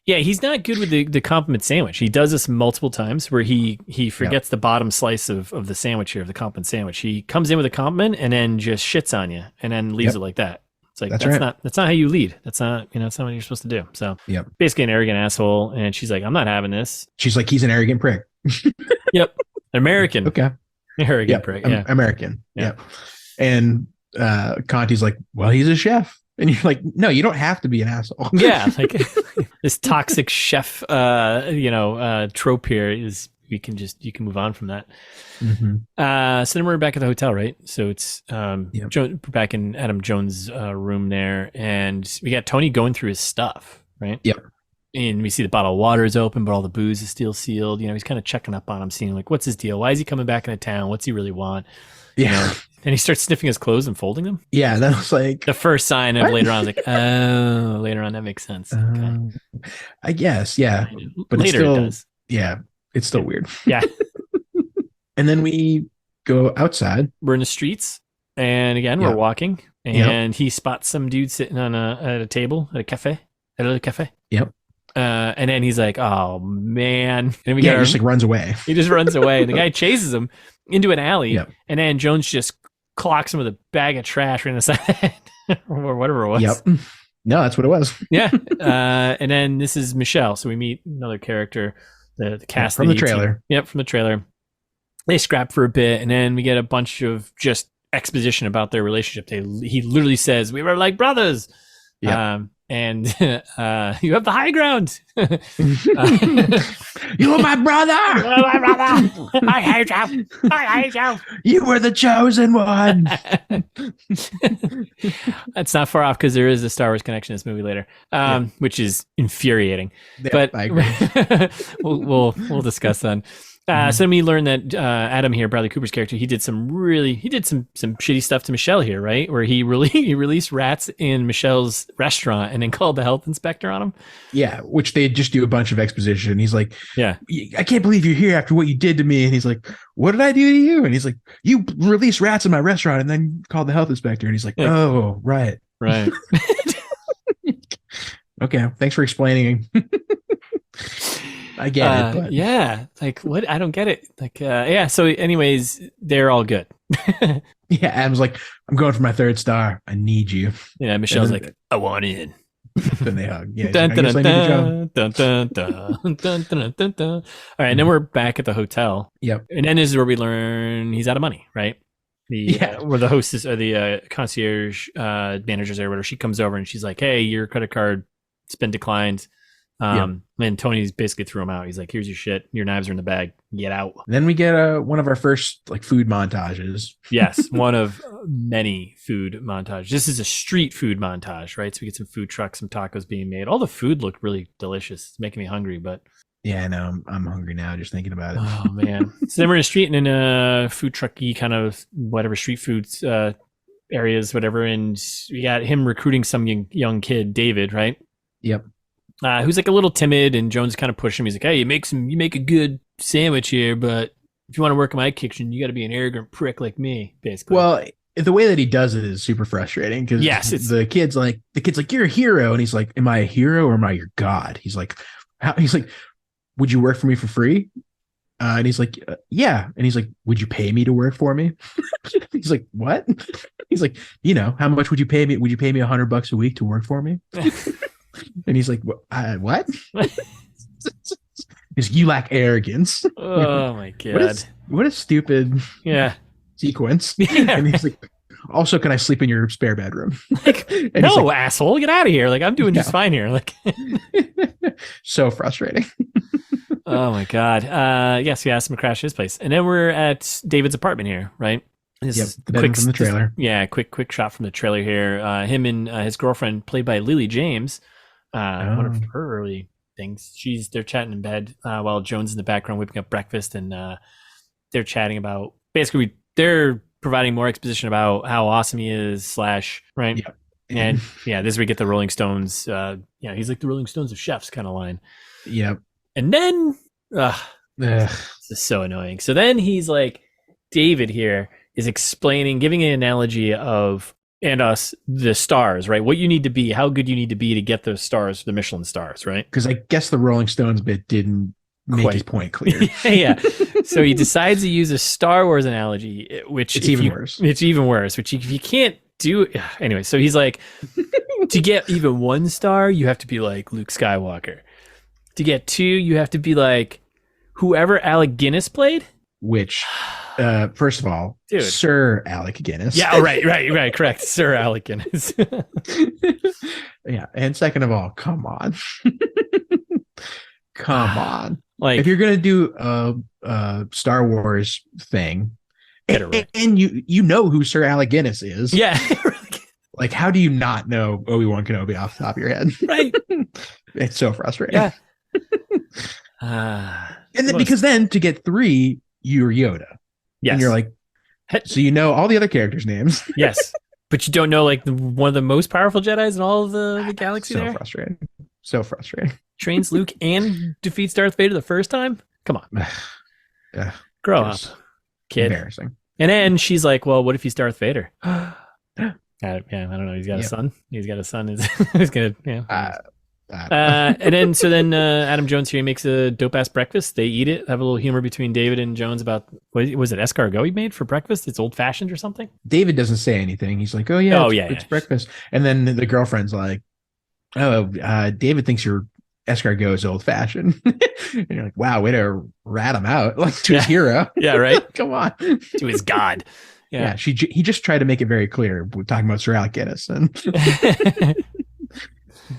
Speaker 2: Yeah, he's not good with the compliment sandwich. He does this multiple times where he forgets the bottom slice of the sandwich here, of the compliment sandwich. He comes in with a compliment and then just shits on you and then leaves it like that. It's like, that's not how you lead. That's not, that's not what you're supposed to do. So basically an arrogant asshole. And she's like, I'm not having this.
Speaker 1: She's like, he's an arrogant prick.
Speaker 2: Yep. American.
Speaker 1: Okay.
Speaker 2: Arrogant prick. Yeah.
Speaker 1: American. Yeah. And Conti's like, well, he's a chef. And you're like, no, you don't have to be an asshole.
Speaker 2: Yeah. Like this toxic chef, trope here is, you can move on from that. So then we're back at the hotel, right? So it's back in Adam Jones' room there, and we got Tony going through his stuff, right?
Speaker 1: Yep.
Speaker 2: And we see the bottle of water is open, but all the booze is still sealed. He's kind of checking up on him, seeing like, what's his deal? Why is he coming back into town? What's he really want? And he starts sniffing his clothes and folding them.
Speaker 1: Yeah, that was like
Speaker 2: the first sign of later on. I was like, oh, later on that makes sense. Okay.
Speaker 1: I guess, yeah, but
Speaker 2: later
Speaker 1: it
Speaker 2: does.
Speaker 1: Yeah, it's still weird.
Speaker 2: Yeah. And
Speaker 1: then we go outside.
Speaker 2: We're in the streets, and again we're walking, and he spots some dude sitting on at a table at a cafe.
Speaker 1: Yep.
Speaker 2: And then he's like, "Oh man!" And
Speaker 1: he just like runs away.
Speaker 2: He just runs away. The guy chases him into an alley, and then Jones just clocks him with a bag of trash right in the side, or whatever it was.
Speaker 1: Yep. No, that's what it was.
Speaker 2: Yeah. And then this is Michelle. So we meet another character, the cast
Speaker 1: from the trailer.
Speaker 2: Yep, from the trailer. They scrap for a bit, and then we get a bunch of just exposition about their relationship. He literally says, "We were like brothers."
Speaker 1: Yeah.
Speaker 2: And you have the high ground.
Speaker 1: You are my brother.
Speaker 2: I hate you. I hate you.
Speaker 1: You were the chosen one.
Speaker 2: That's not far off because there is a Star Wars connection in this movie later, which is infuriating.
Speaker 1: Yeah,
Speaker 2: but
Speaker 1: I agree.
Speaker 2: we'll discuss that. So then we learned that Adam here, Bradley Cooper's character, he did some shitty stuff to Michelle here, right? Where he released rats in Michelle's restaurant and then called the health inspector on him.
Speaker 1: Yeah, which they just do a bunch of exposition. He's like,
Speaker 2: "Yeah,
Speaker 1: I can't believe you're here after what you did to me." And he's like, "What did I do to you?" And he's like, "You released rats in my restaurant and then called the health inspector." And he's like, "Oh, right." Okay, thanks for explaining. I get it. But.
Speaker 2: Yeah. Like, what? I don't get it. Like, yeah. So anyways, they're all good.
Speaker 1: Yeah. Adam's like, "I'm going for my third star. I need you."
Speaker 2: Yeah. Michelle's like, "I want in."
Speaker 1: Then they hug. Yeah.
Speaker 2: Dun, dun, dun, dun, dun, dun, dun, dun, dun, dun, dun. All right. And then we're back at the hotel.
Speaker 1: Yep.
Speaker 2: And then this is where we learn he's out of money, right? Where the hostess or the concierge managers or whatever, she comes over and she's like, "Hey, your credit card, it's been declined." And Tony's basically threw him out. He's like, "Here's your shit. Your knives are in the bag. Get out."
Speaker 1: Then we get one of our first like food montages.
Speaker 2: Yes, one of many food montages. This is a street food montage, right? So we get some food trucks, some tacos being made. All the food looked really delicious. It's making me hungry, but
Speaker 1: yeah, I know. I'm hungry now just thinking about it.
Speaker 2: Oh man! So then we're in a street and in a food trucky kind of whatever street foods areas, whatever, and we got him recruiting some young kid, David, right?
Speaker 1: Yep.
Speaker 2: Who's like a little timid, and Jones kind of pushing him. He's like, "Hey, you make a good sandwich here, but if you want to work in my kitchen, you got to be an arrogant prick like me." Basically,
Speaker 1: well, the way that he does it is super frustrating because the kid's like, "You're a hero," and he's like, "Am I a hero or am I your god?" He's like, "Would you work for me for free?" And he's like, "Yeah," and he's like, "Would you pay me to work for me?" He's like, "What?" He's like, "How much would you pay me? Would you pay me $100 a week to work for me?" And he's like, "What?" He's, "You lack arrogance."
Speaker 2: Oh my god!
Speaker 1: What a stupid sequence. Yeah. And he's like, "Also, can I sleep in your spare bedroom?"
Speaker 2: Like, no, like, asshole, get out of here! Like, I'm doing just fine here. Like,
Speaker 1: so frustrating.
Speaker 2: Oh my god! Yes, we asked him to crash his place, and then we're at David's apartment here, right?
Speaker 1: The quick from the trailer.
Speaker 2: Quick shot from the trailer here. Him and his girlfriend, played by Lily James. One of her early things. They're chatting in bed while Jones in the background whipping up breakfast, and they're chatting about basically they're providing more exposition about how awesome he is. Right. Yep. And this is where we get the Rolling Stones. He's like the Rolling Stones of chefs kind of line.
Speaker 1: Yep.
Speaker 2: And then this is so annoying. So then he's like, David here is explaining, giving an analogy of us the stars, right? What you need to be, how good you need to be to get those stars, the Michelin stars, right?
Speaker 1: Because I guess the Rolling Stones bit didn't make his point clear.
Speaker 2: Yeah. So he decides to use a Star Wars analogy, which
Speaker 1: it's even worse.
Speaker 2: It's even worse. Which if you can't do anyway. So he's like, to get even 1 star, you have to be like Luke Skywalker. To get 2, you have to be like whoever Alec Guinness played.
Speaker 1: Which, first of all, dude. Sir Alec Guinness.
Speaker 2: Yeah, right, correct. Sir Alec Guinness.
Speaker 1: Yeah, and second of all, come on. Come on.
Speaker 2: Like,
Speaker 1: if you're going to do a Star Wars thing, and you know who Sir Alec Guinness is.
Speaker 2: Yeah.
Speaker 1: Like, how do you not know Obi-Wan Kenobi off the top of your head?
Speaker 2: Right.
Speaker 1: It's so frustrating.
Speaker 2: Yeah.
Speaker 1: And then, because then to get 3, you're Yoda.
Speaker 2: Yes.
Speaker 1: And you're like, so you know all the other characters' names.
Speaker 2: Yes. But you don't know like one of the most powerful Jedis in all of the galaxy.
Speaker 1: So frustrating.
Speaker 2: Trains Luke and defeats Darth Vader the first time? Come on. Grow up, kid.
Speaker 1: Embarrassing.
Speaker 2: And then she's like, well, what if he's Darth Vader? I don't know. He's got a son. He's got a son. He's gonna, and then Adam Jones here makes a dope ass breakfast. They eat it. Have a little humor between David and Jones about, what was it, escargot he made for breakfast? It's old fashioned or something.
Speaker 1: David doesn't say anything. He's like, it's breakfast. And then the girlfriend's like, David thinks your escargot is old fashioned. And you're like, wow, way to rat him out like to his hero.
Speaker 2: Yeah, right.
Speaker 1: Come on.
Speaker 2: To his god.
Speaker 1: Yeah. He just tried to make it very clear. We're talking about Sir Alec Guinness, and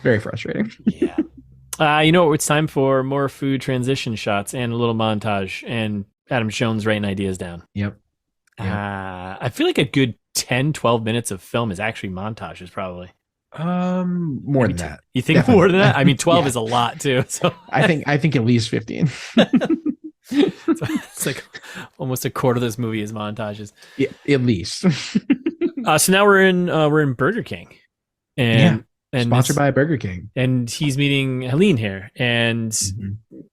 Speaker 1: very frustrating.
Speaker 2: Yeah. You know what? It's time for more food transition shots and a little montage, and Adam Jones writing ideas down.
Speaker 1: Yep.
Speaker 2: I feel like a good 10, 12 minutes of film is actually montages, probably.
Speaker 1: More than that.
Speaker 2: You think Definitely. More than that? I mean, 12 is a lot too. So
Speaker 1: I think at least 15.
Speaker 2: It's like almost a quarter of this movie is montages.
Speaker 1: Yeah, at least.
Speaker 2: So now we're in Burger King, and
Speaker 1: sponsored by Burger King,
Speaker 2: and he's meeting Helene here, and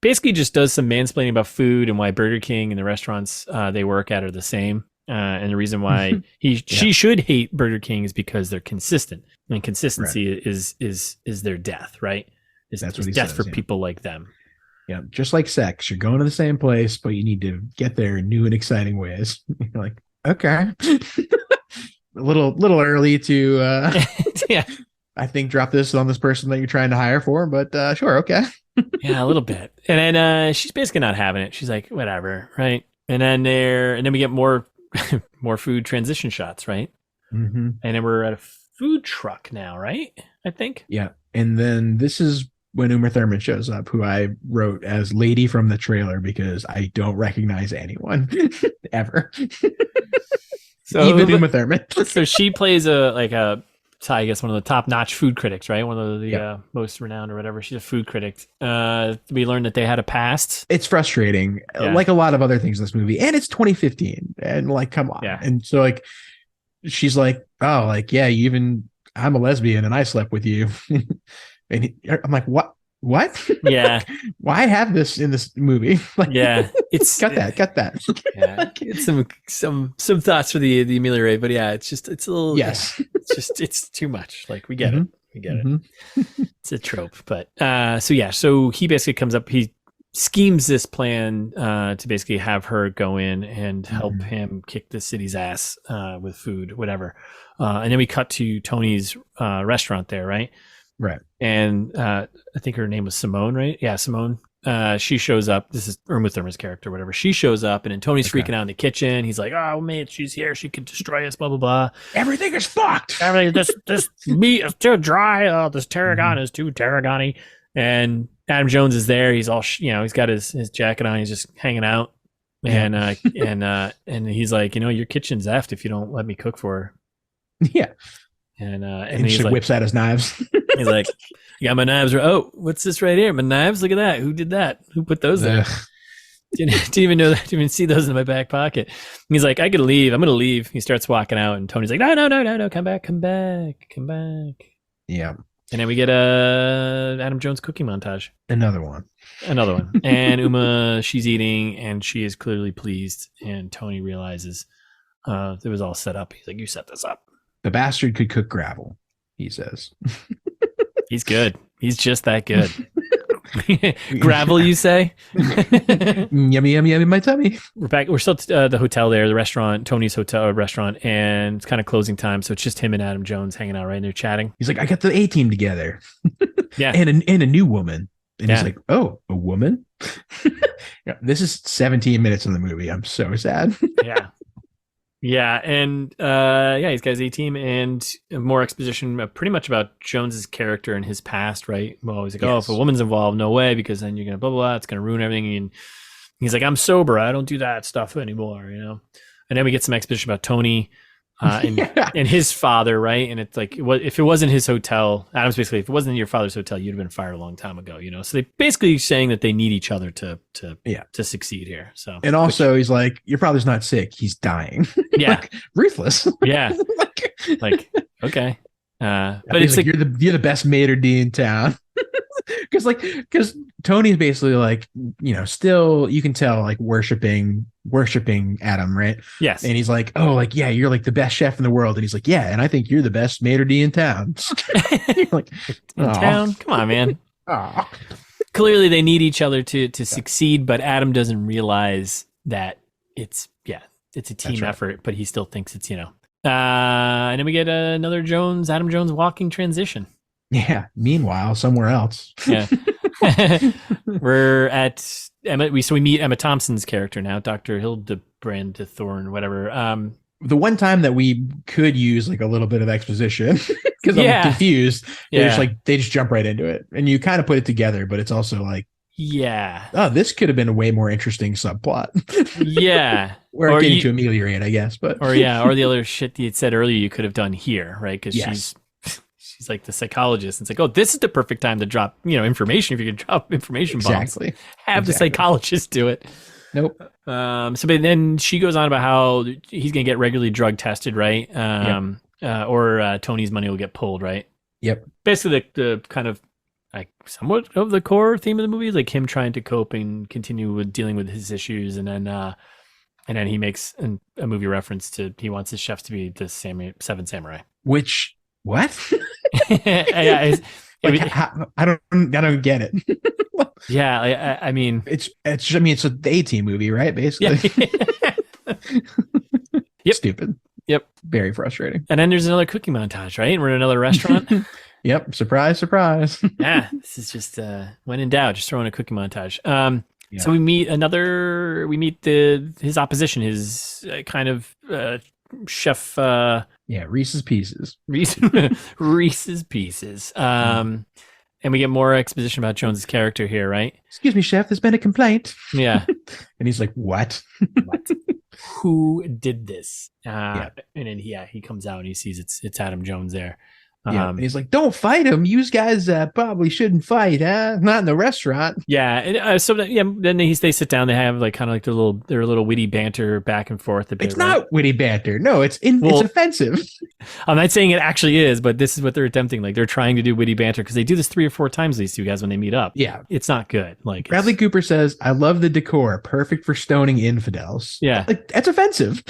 Speaker 2: basically just does some mansplaining about food and why Burger King and the restaurants they work at are the same. And the reason why she should hate Burger King is because they're consistent, and consistency is their death, right?
Speaker 1: That's what he
Speaker 2: death
Speaker 1: says,
Speaker 2: for people like them. Yeah,
Speaker 1: just like sex, you're going to the same place, but you need to get there in new and exciting ways. You're like, okay, a little early to, I think drop this on this person that you're trying to hire for, but sure, okay.
Speaker 2: Yeah, a little bit, and then she's basically not having it. She's like, whatever, right? And then we get more food transition shots, right? And then we're at a food truck now, right? I think.
Speaker 1: Yeah, and then this is when Uma Thurman shows up, who I wrote as Lady from the trailer because I don't recognize anyone ever. So even Uma Thurman.
Speaker 2: So she plays I guess one of the top-notch food critics, right? One of the most renowned or whatever. She's a food critic. We learned that they had a past.
Speaker 1: It's frustrating, like a lot of other things in this movie. And it's 2015. And like, come on.
Speaker 2: Yeah.
Speaker 1: And so like, she's like, oh, like, yeah, I'm a lesbian and I slept with you. And I'm like, what?
Speaker 2: Yeah.
Speaker 1: Why have this in this movie? Like,
Speaker 2: it's
Speaker 1: cut that.
Speaker 2: Yeah, it's some thoughts for the ameliorate, but it's a little.
Speaker 1: Yes,
Speaker 2: it's too much. Like we get it. It's a trope, but so he basically comes up. He schemes this plan to basically have her go in and help him kick the city's ass with food, whatever. And then we cut to Tony's restaurant there, right?
Speaker 1: Right.
Speaker 2: And I think her name was Simone, right? Yeah, Simone. She shows up. This is Uma Thurman's character, whatever. She shows up, and then Tony's freaking out in the kitchen. He's like, "Oh, mate, she's here. She could destroy us." Blah blah blah.
Speaker 1: Everything is fucked.
Speaker 2: This meat is too dry. Oh, this tarragon is too tarragony. And Adam Jones is there. He's all, he's got his jacket on. He's just hanging out, and he's like, your kitchen's effed if you don't let me cook for her.
Speaker 1: Yeah.
Speaker 2: And
Speaker 1: he like, whips out his knives.
Speaker 2: He's like, "I got my knives. Oh, what's this right here? My knives. Look at that. Who did that? Who put those there? Didn't even know that. Didn't even see those in my back pocket." And he's like, "I could leave. I'm gonna leave." He starts walking out, and Tony's like, "No, come back.
Speaker 1: Yeah.
Speaker 2: And then we get a Adam Jones cooking montage.
Speaker 1: Another one.
Speaker 2: And Uma, she's eating, and she is clearly pleased. And Tony realizes it was all set up. He's like, "You set this up."
Speaker 1: The bastard could cook gravel, he says.
Speaker 2: He's good. He's just that good. Gravel, you say?
Speaker 1: Yummy, yummy, yummy, my tummy.
Speaker 2: We're back. We're still at the hotel there, the restaurant, Tony's hotel restaurant, and it's kind of closing time. So it's just him and Adam Jones hanging out, right? And they're chatting.
Speaker 1: He's like, "I got the A-team together."
Speaker 2: Yeah.
Speaker 1: And a new woman. And he's like, "Oh, a woman?" This is 17 minutes in the movie. I'm so sad.
Speaker 2: Yeah, and he's got his A-team and more exposition pretty much about Jones's character and his past, right? Well, he's like, "Oh, if a woman's involved, no way, because then you're going to blah, blah, blah, it's going to ruin everything." And he's like, "I'm sober. I don't do that stuff anymore," And then we get some exposition about Tony and his father, right? And it's like, if it wasn't his hotel, Adam's basically, if it wasn't your father's hotel, you'd have been fired a long time ago, So they basically saying that they need each other to succeed here. So,
Speaker 1: and also he's like, "Your father's not sick; he's dying."
Speaker 2: Yeah,
Speaker 1: like, ruthless.
Speaker 2: Yeah, like okay, but
Speaker 1: it's like you're the best maitre d' in town. Because Tony's basically like, still you can tell like worshiping Adam, right?
Speaker 2: Yes.
Speaker 1: And he's like, "Oh, like, yeah, you're like the best chef in the world." And he's like, "Yeah, and I think you're the best maitre d' in town." Like,
Speaker 2: in town? Come on, man. Clearly they need each other to succeed, but Adam doesn't realize that it's a team effort, but he still thinks it's, and then we get another Adam Jones walking transition. Yeah.
Speaker 1: Meanwhile, somewhere else.
Speaker 2: Yeah. We're at Emma. We meet Emma Thompson's character now, Dr. Hildebrand Thorne, whatever.
Speaker 1: The one time that we could use like a little bit of exposition because I'm confused. They just jump right into it, and you kind of put it together, but it's also like, this could have been a way more interesting subplot. We're getting to ameliorate, I guess, but
Speaker 2: or the other shit you had said earlier you could have done here, right? Because she's like the psychologist. It's like, oh, this is the perfect time to drop information. If you can drop information bombs, have the psychologist do it.
Speaker 1: Nope.
Speaker 2: But then she goes on about how he's gonna get regularly drug tested, right? Or Tony's money will get pulled, right?
Speaker 1: Yep.
Speaker 2: Basically, the kind of like somewhat of the core theme of the movie is like him trying to cope and continue with dealing with his issues, and then he makes a movie reference to he wants his chefs to be the seven samurai.
Speaker 1: Which what?
Speaker 2: I
Speaker 1: don't get it.
Speaker 2: I mean,
Speaker 1: it's a A-Team movie, right? Basically.
Speaker 2: Yep.
Speaker 1: Stupid.
Speaker 2: Yep.
Speaker 1: Very frustrating.
Speaker 2: And then there's another cooking montage, right? We're in another restaurant.
Speaker 1: Yep. Surprise, surprise.
Speaker 2: This is just when in doubt, just throw in a cooking montage. So we meet his opposition, his kind of chef.
Speaker 1: Reese's Pieces.
Speaker 2: Reese's Pieces. And we get more exposition about Jones's character here, right?
Speaker 1: Excuse me, chef, there's been a complaint.
Speaker 2: Yeah.
Speaker 1: And he's like, what?
Speaker 2: Who did this? And then he comes out and he sees it's Adam Jones there.
Speaker 1: And he's like, don't fight him. You guys probably shouldn't fight, huh? Not in the restaurant.
Speaker 2: Yeah. And, then they sit down. They have like kind of like their little witty banter back and forth a bit.
Speaker 1: It's not witty banter. No, it's offensive.
Speaker 2: I'm not saying it actually is, but this is what they're attempting. Like they're trying to do witty banter because they do this 3 or 4 times, these two guys, when they meet up.
Speaker 1: Yeah.
Speaker 2: It's not good. Like
Speaker 1: Bradley Cooper says, I love the decor. Perfect for stoning infidels.
Speaker 2: Yeah.
Speaker 1: Like that's offensive.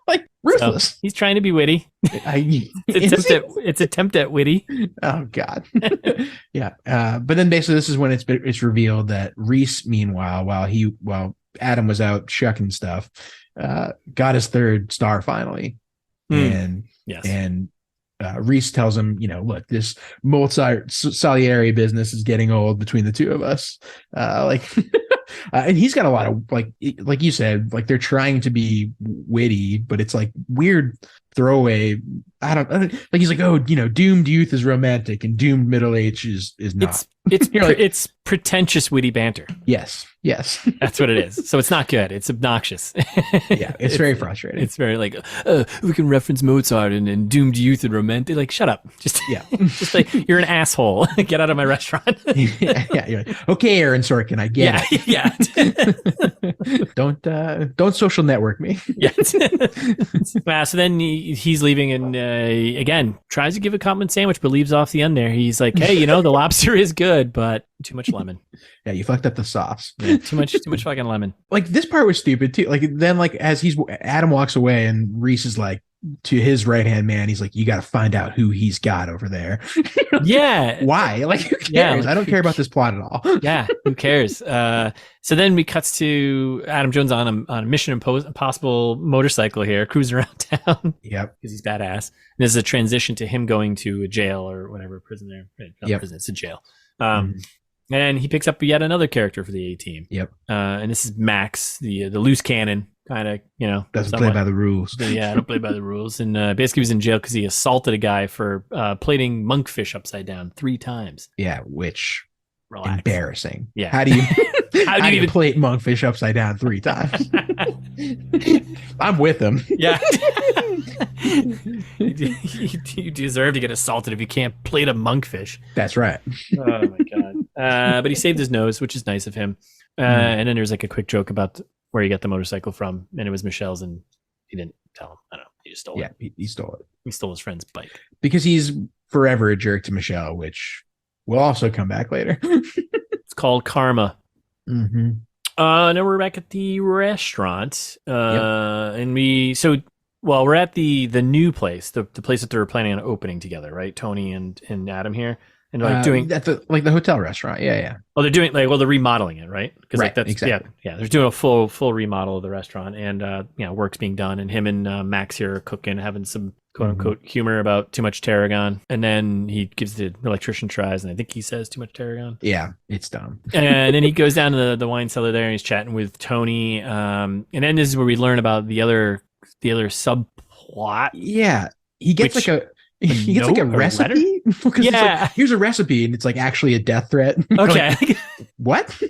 Speaker 1: Like ruthless.
Speaker 2: So, he's trying to be witty. It's attempt at witty.
Speaker 1: Oh God. Yeah. But then basically this is when it's revealed that Rhys, meanwhile, while Adam was out shucking stuff, got his 3rd star finally. And Rhys tells him, look, this Mozart Salieri business is getting old between the two of us. And he's got a lot of like you said, like they're trying to be witty, but it's like weird throwaway. I don't like. He's like, oh, doomed youth is romantic and doomed middle age is not.
Speaker 2: It's pretentious witty banter.
Speaker 1: Yes.
Speaker 2: That's what it is. So it's not good. It's obnoxious.
Speaker 1: Yeah, it's very frustrating.
Speaker 2: It's very like, we can reference Mozart and doomed youth and romantic. Like, shut up. Just like you're an asshole. Get out of my restaurant.
Speaker 1: Yeah. You're like, okay, Aaron Sorkin, I get it.
Speaker 2: Yeah.
Speaker 1: Don't social network me.
Speaker 2: Yeah. So then he's leaving and again tries to give a compliment sandwich, but leaves off the end there. He's like, hey, the lobster is good, but too much lemon.
Speaker 1: Yeah, you fucked up the sauce.
Speaker 2: Yeah, too much fucking lemon.
Speaker 1: Like this part was stupid too. Like then, like as Adam walks away and Rhys is like to his right hand man, he's like, you got to find out who he's got over there.
Speaker 2: Yeah.
Speaker 1: Why? Like who cares?
Speaker 2: Yeah,
Speaker 1: I don't care about this plot at all.
Speaker 2: Yeah, who cares? So then we cuts to Adam Jones on a Mission Impossible motorcycle here, cruising around town.
Speaker 1: Yep.
Speaker 2: Because he's badass. And this is a transition to him going to a jail or whatever prison there. Not prison, it's a jail. And he picks up yet another character for the A-Team.
Speaker 1: Yep.
Speaker 2: And this is Max, the loose cannon, kind of,
Speaker 1: doesn't play by the rules.
Speaker 2: Yeah, don't play by the rules. And basically he was in jail because he assaulted a guy for plating monkfish upside down 3 times.
Speaker 1: Yeah, which
Speaker 2: Relax.
Speaker 1: Embarrassing.
Speaker 2: Yeah.
Speaker 1: How do you how do you plate monkfish upside down 3 times? I'm with him.
Speaker 2: Yeah. You deserve to get assaulted if you can't plate a monkfish.
Speaker 1: That's right.
Speaker 2: Oh my God. But he saved his nose, which is nice of him. And then there's like a quick joke about where he got the motorcycle from, and it was Michelle's, and he didn't tell him. I don't know. He just stole it.
Speaker 1: Yeah, he stole it.
Speaker 2: He stole his friend's bike.
Speaker 1: Because he's forever a jerk to Michelle, which will also come back later.
Speaker 2: It's called karma.
Speaker 1: Mm-hmm.
Speaker 2: Now we're back at the restaurant. And we're at the new place, the place that they were planning on opening together, right? Tony and Adam here. And like doing
Speaker 1: at the hotel restaurant. Yeah.
Speaker 2: Oh, they're doing they're remodeling it, right? Because
Speaker 1: right, that's exactly.
Speaker 2: Yeah. They're doing a full remodel of the restaurant, and work's being done, and him and Max here are cooking, having some quote unquote humor about too much tarragon, and then he gives the electrician tries, and I think he says too much tarragon.
Speaker 1: Yeah, it's dumb.
Speaker 2: And then he goes down to the wine cellar there, and he's chatting with Tony. And then this is where we learn about the other subplot.
Speaker 1: Yeah, he gets like a recipe.
Speaker 2: Yeah,
Speaker 1: like, here's a recipe, and it's like actually a death threat.
Speaker 2: Okay,
Speaker 1: like, what?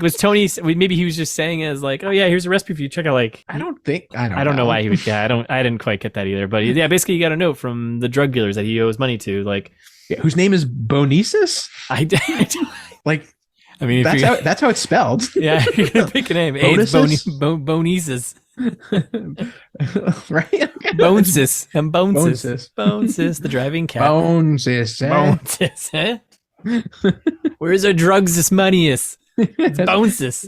Speaker 2: Was Tony? Maybe he was just saying it as like, oh yeah, here's a recipe for you. Check out. Like,
Speaker 1: I don't know
Speaker 2: why he would. Yeah, I didn't quite get that either. But yeah, basically, you got a note from the drug dealers that he owes money to. Like,
Speaker 1: whose name is Bonesis? Like,
Speaker 2: I mean,
Speaker 1: that's how it's spelled.
Speaker 2: Yeah, you're gonna pick a name. Hey, it's Bonesis.
Speaker 1: Right?
Speaker 2: Bonesis. I'm Bonesis. Bonesis, the driving cat.
Speaker 1: Bonesis.
Speaker 2: Bonesis, eh? Where's our drugs this money is? It's Bonesis.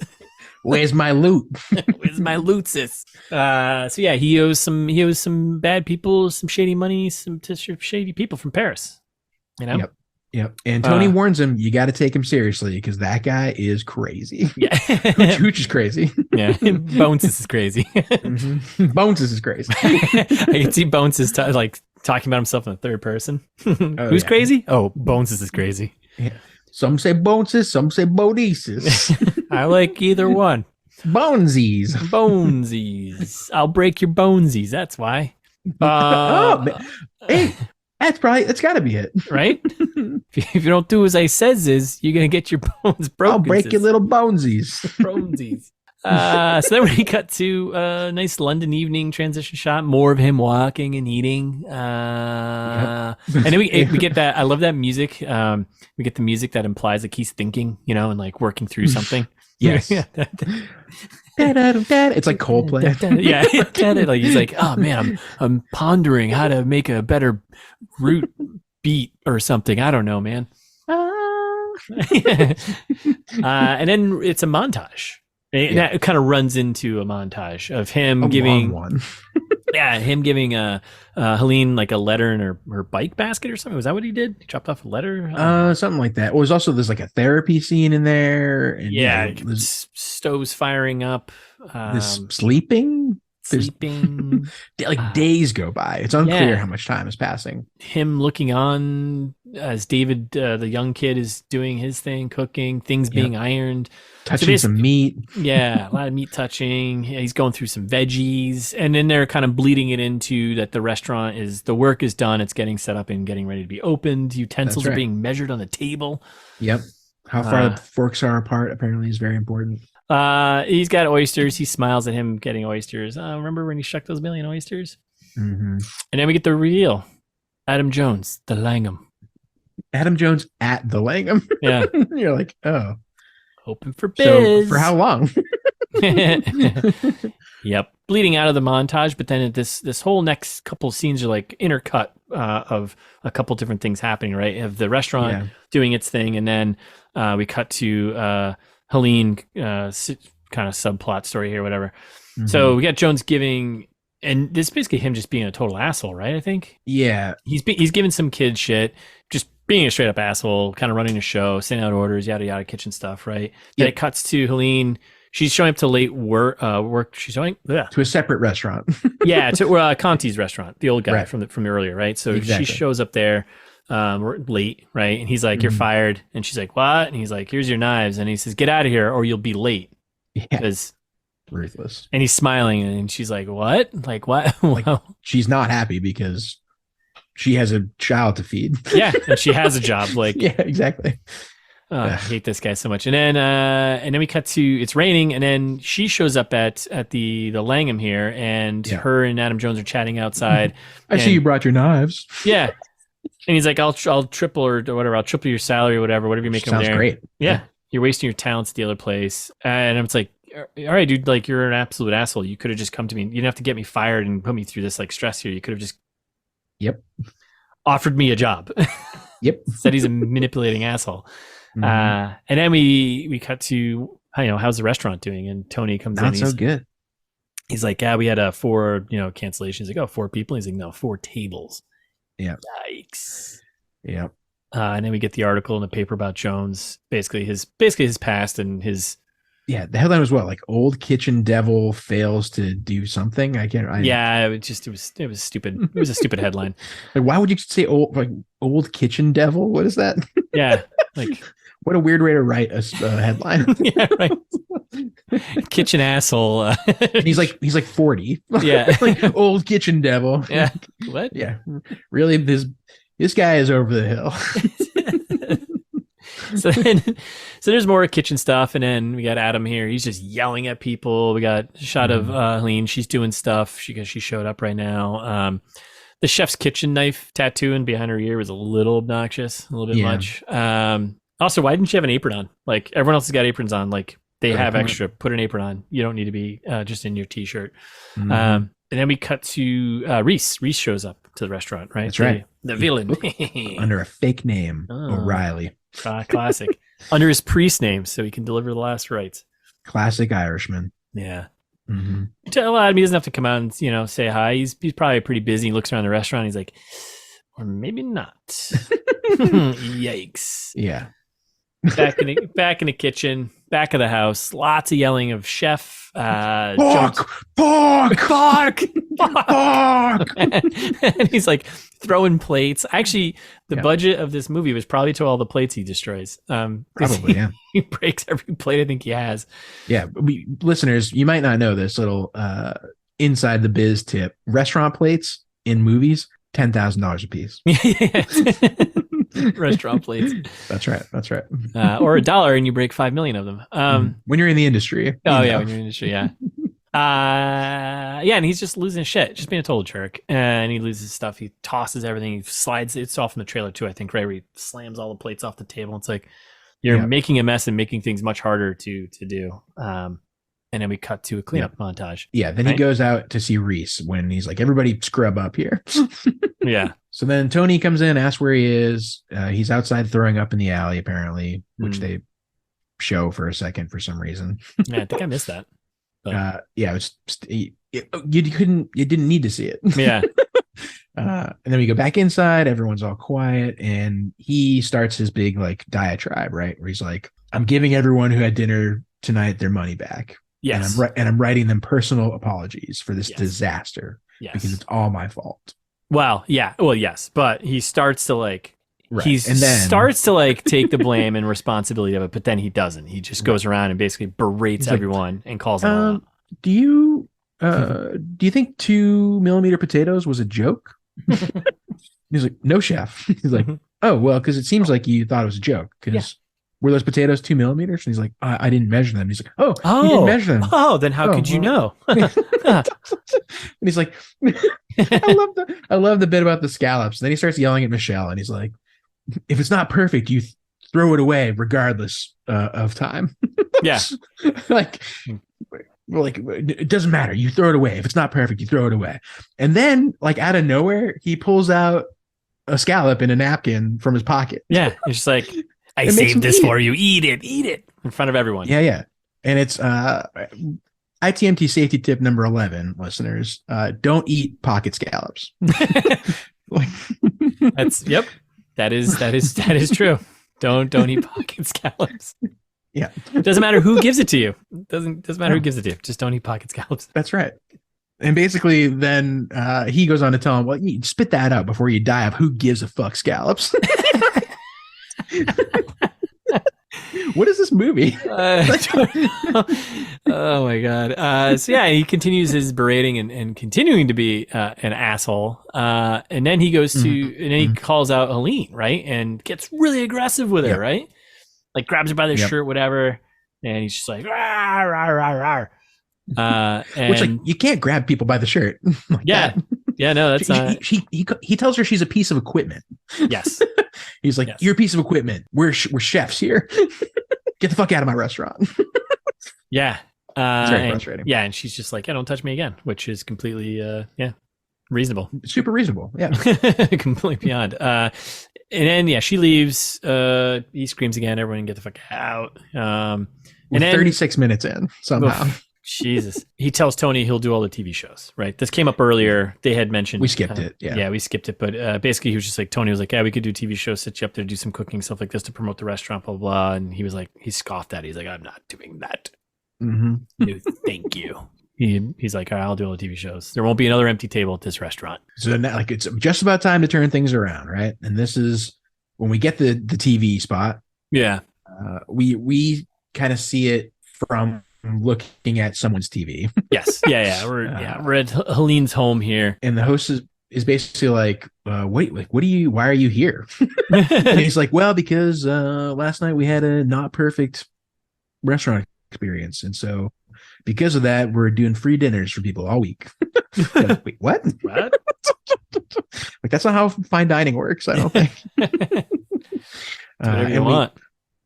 Speaker 1: Where's my loot?
Speaker 2: Where's my lootsis? So yeah, he owes some bad people, some shady money, to shady people from Paris. You know?
Speaker 1: Yep. And Tony warns him, you got to take him seriously because that guy is crazy.
Speaker 2: Yeah.
Speaker 1: Hooch is crazy.
Speaker 2: Yeah. Bonesis is crazy.
Speaker 1: Mm-hmm. Bonesis is crazy.
Speaker 2: I can see Bonesis talking about himself in the third person. Who's crazy? Oh, Bonesis is crazy.
Speaker 1: Yeah. Some say Bonesis, some say Bonesis.
Speaker 2: I like either one.
Speaker 1: Bonesies.
Speaker 2: I'll break your bonesies. That's why.
Speaker 1: Hey, that's got to be it,
Speaker 2: right? If you don't do as I says, you're gonna get your bones broken.
Speaker 1: I'll break your little bonesies.
Speaker 2: Bonesies. So then we cut to a nice London evening transition shot, more of him walking and eating. And then we get that. I love that music. We get the music that implies like he's thinking, and like working through something.
Speaker 1: Yes. It's like Coldplay.
Speaker 2: Yeah. Like he's like, oh man, I'm pondering how to make a better root beat or something. I don't know, man. And then it's a montage. And that kind of runs into a montage of him giving Helene like a letter in her bike basket or something. Was that what he did? He dropped off a letter?
Speaker 1: Something like that. Well, there's also like a therapy scene in there. And
Speaker 2: stoves firing up.
Speaker 1: This sleeping. Like days go by. It's unclear how much time is passing.
Speaker 2: Him looking on as David, the young kid, is doing his thing, cooking, things being ironed.
Speaker 1: Touching some meat.
Speaker 2: Yeah, a lot of meat touching. He's going through some veggies. And then they're kind of bleeding it into that the work is done. It's getting set up and getting ready to be opened. Utensils are being measured on the table.
Speaker 1: Yep. How far the forks are apart apparently is very important.
Speaker 2: He's got oysters. He smiles at him getting oysters. Remember when he shucked those million oysters?
Speaker 1: Mm-hmm.
Speaker 2: And then we get the reveal. Adam Jones, the Langham.
Speaker 1: Adam Jones at the Langham.
Speaker 2: Yeah.
Speaker 1: You're like, oh.
Speaker 2: Open for biz.
Speaker 1: So for how long?
Speaker 2: Yep. Bleeding out of the montage, but then this whole next couple of scenes are like intercut of a couple different things happening, right? Of the restaurant doing its thing, and then we cut to Helene kind of subplot story here, whatever. Mm-hmm. So we got Jones giving, and this is basically him just being a total asshole, right? I think.
Speaker 1: Yeah.
Speaker 2: He's giving some kid shit, just being a straight up asshole, kind of running a show, sending out orders, yada yada, kitchen stuff, right? Then it cuts to Helene. She's showing up to late work. She's showing
Speaker 1: to a separate restaurant.
Speaker 2: To Conti's restaurant, the old guy from earlier, right? So she shows up there. Late, right? And he's like, "You're fired." And she's like, "What?" And he's like, "Here's your knives." And he says, "Get out of here, or you'll be late." Because
Speaker 1: ruthless.
Speaker 2: And he's smiling, and she's like, "What? Like what?"
Speaker 1: Like, she's not happy because she has a child to feed.
Speaker 2: Yeah, and she has a job. Like,
Speaker 1: yeah, exactly.
Speaker 2: I hate this guy so much. And then we cut to it's raining, and then she shows up at the Langham here, and her and Adam Jones are chatting outside.
Speaker 1: I see you brought your knives.
Speaker 2: Yeah. And he's like, I'll triple or whatever. I'll triple your salary or whatever you make over there.
Speaker 1: Sounds great.
Speaker 2: Yeah. You're wasting your talents at the other place. And I'm like, all right, dude, like you're an absolute asshole. You could have just come to me. You didn't have to get me fired and put me through this like stress here. You could have just offered me a job.
Speaker 1: Yep.
Speaker 2: Said he's a manipulating asshole. Mm-hmm. And then we cut to, how's the restaurant doing? And Tony comes in.
Speaker 1: Not so good.
Speaker 2: He's like, we had 4, cancellations. He's like, 4 people. He's like, no, 4 tables.
Speaker 1: Yeah.
Speaker 2: Yikes.
Speaker 1: Yeah.
Speaker 2: And then we get the article in the paper about Jones, basically his past and his
Speaker 1: Yeah, the headline was what, like old kitchen devil fails to do something.
Speaker 2: Yeah, it was stupid. It was a stupid headline.
Speaker 1: Like, why would you say old kitchen devil? What is that?
Speaker 2: Yeah, like
Speaker 1: what a weird way to write a headline.
Speaker 2: Yeah, right. Kitchen asshole.
Speaker 1: He's like 40.
Speaker 2: Yeah,
Speaker 1: like old kitchen devil.
Speaker 2: Yeah. What?
Speaker 1: Yeah, really. This guy is over the hill.
Speaker 2: So there's more kitchen stuff, and then we got Adam here. He's just yelling at people. We got a shot of Helene. She's doing stuff. She showed up right now. The chef's kitchen knife tattooing behind her ear was a little obnoxious, a little bit much. Also, why didn't you have an apron on? Like everyone else has got aprons on. Like they have extra. Put an apron on. You don't need to be just in your t-shirt. And then we cut to Rhys. Rhys shows up to the restaurant, right?
Speaker 1: That's right.
Speaker 2: The villain.
Speaker 1: Under a fake name, O'Reilly.
Speaker 2: Classic. Under his priest name, so he can deliver the last rites.
Speaker 1: Classic Irishman.
Speaker 2: Yeah.
Speaker 1: Mm-hmm.
Speaker 2: Tell him he doesn't have to come out and say hi. He's probably pretty busy. He looks around the restaurant. He's like, or maybe not. Yikes.
Speaker 1: Yeah.
Speaker 2: Back in the kitchen, back of the house, lots of yelling of chef.
Speaker 1: Pork.
Speaker 2: And he's like throwing plates. Actually, the budget of this movie was probably to all the plates he destroys.
Speaker 1: Probably, yeah.
Speaker 2: He breaks every plate I think he has.
Speaker 1: Yeah, listeners, you might not know this little inside the biz tip. Restaurant plates in movies, $10,000 a piece.
Speaker 2: Restaurant plates.
Speaker 1: That's right.
Speaker 2: Or $1 and you break 5 million of them.
Speaker 1: When you're in the industry.
Speaker 2: When you're in the industry, yeah. And he's just losing shit, just being a total jerk. And he loses stuff. He tosses everything. He slides. It's off in the trailer too, I think, right? Where he slams all the plates off the table. It's like you're making a mess and making things much harder to do. And then we cut to a cleanup montage.
Speaker 1: Yeah. Then he goes out to see Rhys when he's like, everybody scrub up here.
Speaker 2: Yeah.
Speaker 1: So then Tony comes in, asks where he is. He's outside throwing up in the alley, apparently, which they show for a second for some reason.
Speaker 2: Yeah, I think I missed that.
Speaker 1: Yeah, you didn't need to see it.
Speaker 2: Yeah.
Speaker 1: And then we go back inside. Everyone's all quiet, and he starts his big like diatribe, right? Where he's like, "I'm giving everyone who had dinner tonight their money back.
Speaker 2: Yes,
Speaker 1: and I'm writing them personal apologies for this disaster because it's all my fault."
Speaker 2: Well, yeah. Well, yes, but he starts to like.
Speaker 1: Right.
Speaker 2: Starts to like take the blame and responsibility of it, but then he doesn't. He just goes around and basically berates everyone and calls them out.
Speaker 1: Do you think 2mm potatoes was a joke? He's like, no, chef. He's like, oh, well, because it seems like you thought it was a joke. Because were those potatoes 2mm? And he's like, I didn't measure them. He's like, oh, you didn't measure them.
Speaker 2: Oh, then how could you know?
Speaker 1: And he's like, I love the bit about the scallops. And then he starts yelling at Michelle, and he's like, if it's not perfect, you throw it away regardless of time.
Speaker 2: Yeah.
Speaker 1: like it doesn't matter. You throw it away. If it's not perfect, you throw it away. And then like out of nowhere, he pulls out a scallop in a napkin from his pocket.
Speaker 2: Yeah. It's just like, I saved this for you. Eat it in front of everyone.
Speaker 1: Yeah. Yeah. And it's ITMT safety tip number 11, listeners. Don't eat pocket scallops.
Speaker 2: That is true. Don't eat pocket scallops.
Speaker 1: Yeah.
Speaker 2: It doesn't matter who gives it to you. Doesn't matter who gives it to you. Just don't eat pocket scallops.
Speaker 1: That's right. And basically then he goes on to tell him, well, you spit that out before you die of who gives a fuck scallops. What is this movie?
Speaker 2: Oh my God. So yeah, he continues his berating and continuing to be an asshole. And then he goes to, and then he calls out Helene, right? And gets really aggressive with her, right? Like grabs her by the shirt, whatever. And he's just like, rah, rah, rah, rah.
Speaker 1: Which like, you can't grab people by the shirt. Like
Speaker 2: that. Yeah, no, that's
Speaker 1: he tells her she's a piece of equipment.
Speaker 2: Yes.
Speaker 1: He's like, you're a piece of equipment. We're chefs here. Get the fuck out of my restaurant.
Speaker 2: Yeah.
Speaker 1: It's very frustrating.
Speaker 2: Yeah, and she's just like, don't touch me again, which is completely, reasonable.
Speaker 1: Super reasonable. Yeah.
Speaker 2: Completely beyond. And then, she leaves. He screams again, everyone get the fuck out.
Speaker 1: And then 36 minutes in, somehow.
Speaker 2: Jesus. He tells Tony he'll do all the TV shows, right? This came up earlier. They had mentioned.
Speaker 1: We skipped it. Yeah.
Speaker 2: Yeah, we skipped it. But basically, he was just like, Tony was like, we could do TV shows, set you up there, do some cooking, stuff like this to promote the restaurant, blah, blah, blah. And he was like, he scoffed at it. He's like, I'm not doing that.
Speaker 1: Mm-hmm.
Speaker 2: No, thank you. He's like, all right, I'll do all the TV shows. There won't be another empty table at this restaurant.
Speaker 1: So now, like, it's just about time to turn things around, right? And this is when we get the TV spot.
Speaker 2: Yeah.
Speaker 1: We kind of see it from looking at someone's TV.
Speaker 2: Yes. Yeah. We're at Helene's home here,
Speaker 1: and the host is basically like, wait, like, why are you here? And he's like, well, because last night we had a not perfect restaurant experience, and so because of that, we're doing free dinners for people all week. Like, wait, what?
Speaker 2: What?
Speaker 1: Like, that's not how fine dining works, I don't think.
Speaker 2: Whatever you want.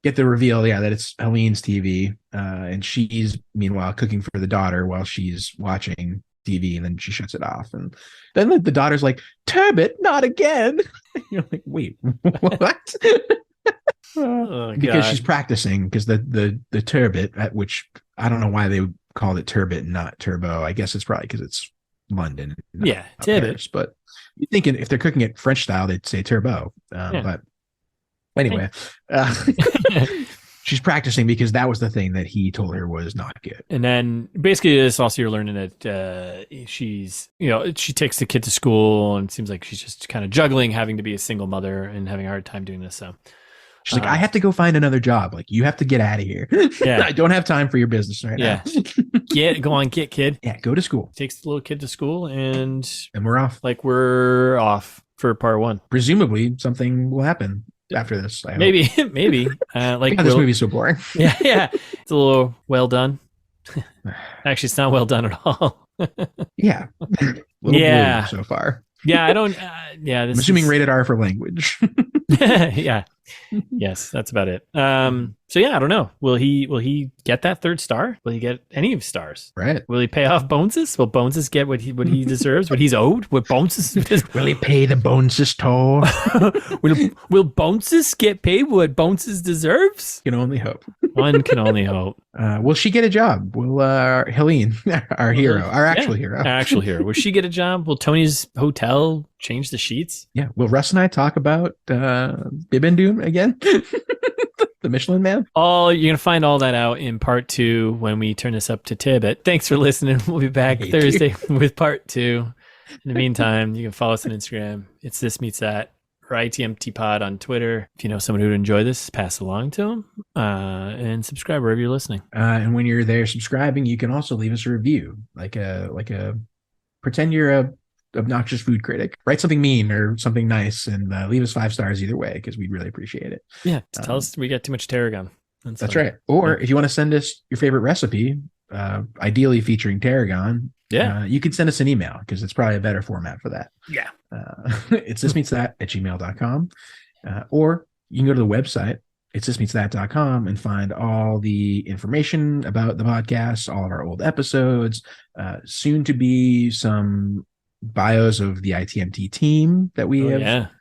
Speaker 1: Get the reveal, that it's Helene's TV, and she's meanwhile cooking for the daughter while she's watching TV, and then she shuts it off, and then the daughter's like, "Turbot, not again!" You're like, "Wait, what?" Because she's practicing, because the turbot, at which I don't know why they called it turbot and not turbo. I guess it's probably because it's London.
Speaker 2: Yeah, turbot.
Speaker 1: Paris, but you're thinking if they're cooking it French style, they'd say turbo. But anyway, she's practicing because that was the thing that he told her was not good.
Speaker 2: And then basically this also you're learning that she's, she takes the kid to school, and it seems like she's just kind of juggling having to be a single mother and having a hard time doing this. So
Speaker 1: she's like, I have to go find another job. Like, you have to get out of here. Yeah. I don't have time for your business right now.
Speaker 2: Go on, kid.
Speaker 1: Yeah, go to school.
Speaker 2: Takes the little kid to school, and
Speaker 1: we're off.
Speaker 2: Like, we're off for part one.
Speaker 1: Presumably something will happen after this.
Speaker 2: Maybe.
Speaker 1: Like, this movie's so boring.
Speaker 2: Yeah. It's a little well done. Actually, it's not well done at all.
Speaker 1: Yeah. Blue so far.
Speaker 2: Yeah, I don't. I'm
Speaker 1: assuming rated R for language.
Speaker 2: Yeah. Yes, that's about it. So I don't know. Will he get that third star? Will he get any of stars?
Speaker 1: Right.
Speaker 2: Will he pay off Boneses? Will Boneses get what he deserves? What he's owed? What Boneses?
Speaker 1: Will he pay the Boneses toll?
Speaker 2: Will Boneses get paid what Boneses deserves?
Speaker 1: Can only hope.
Speaker 2: One can only hope.
Speaker 1: Will she get a job? Will Helene, our hero, our actual hero,
Speaker 2: will she get a job? Will Tony's hotel change the sheets?
Speaker 1: Yeah. Will Russ and I talk about Bibendoom again? The Michelin Man?
Speaker 2: Oh, you're going to find all that out in part 2 when we turn this up to Tibbet. Thanks for listening. We'll be back Thursday with part 2. In the meantime, you can follow us on Instagram. It's This Meets That, or ITMT Pod on Twitter. If you know someone who would enjoy this, pass along to them, and subscribe wherever you're listening.
Speaker 1: And when you're there subscribing, you can also leave us a review, like a pretend you're a obnoxious food critic. Write something mean or something nice, and leave us 5 stars either way, because we'd really appreciate it.
Speaker 2: Yeah, tell us we got too much tarragon.
Speaker 1: That's right. Or if you want to send us your favorite recipe, ideally featuring tarragon, you can send us an email, because it's probably a better format for that.
Speaker 2: Yeah.
Speaker 1: It's thismeetsthat@gmail.com. Or you can go to the website, it's thismeetsthat.com, and find all the information about the podcast, all of our old episodes, soon to be some bios of the ITMT team that we have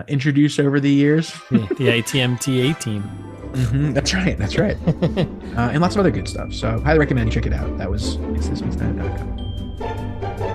Speaker 1: introduced over the years.
Speaker 2: The ITMT team.
Speaker 1: Mm-hmm, that's right. And lots of other good stuff. So highly recommend you check it out. That was it's thismeetsthat.com.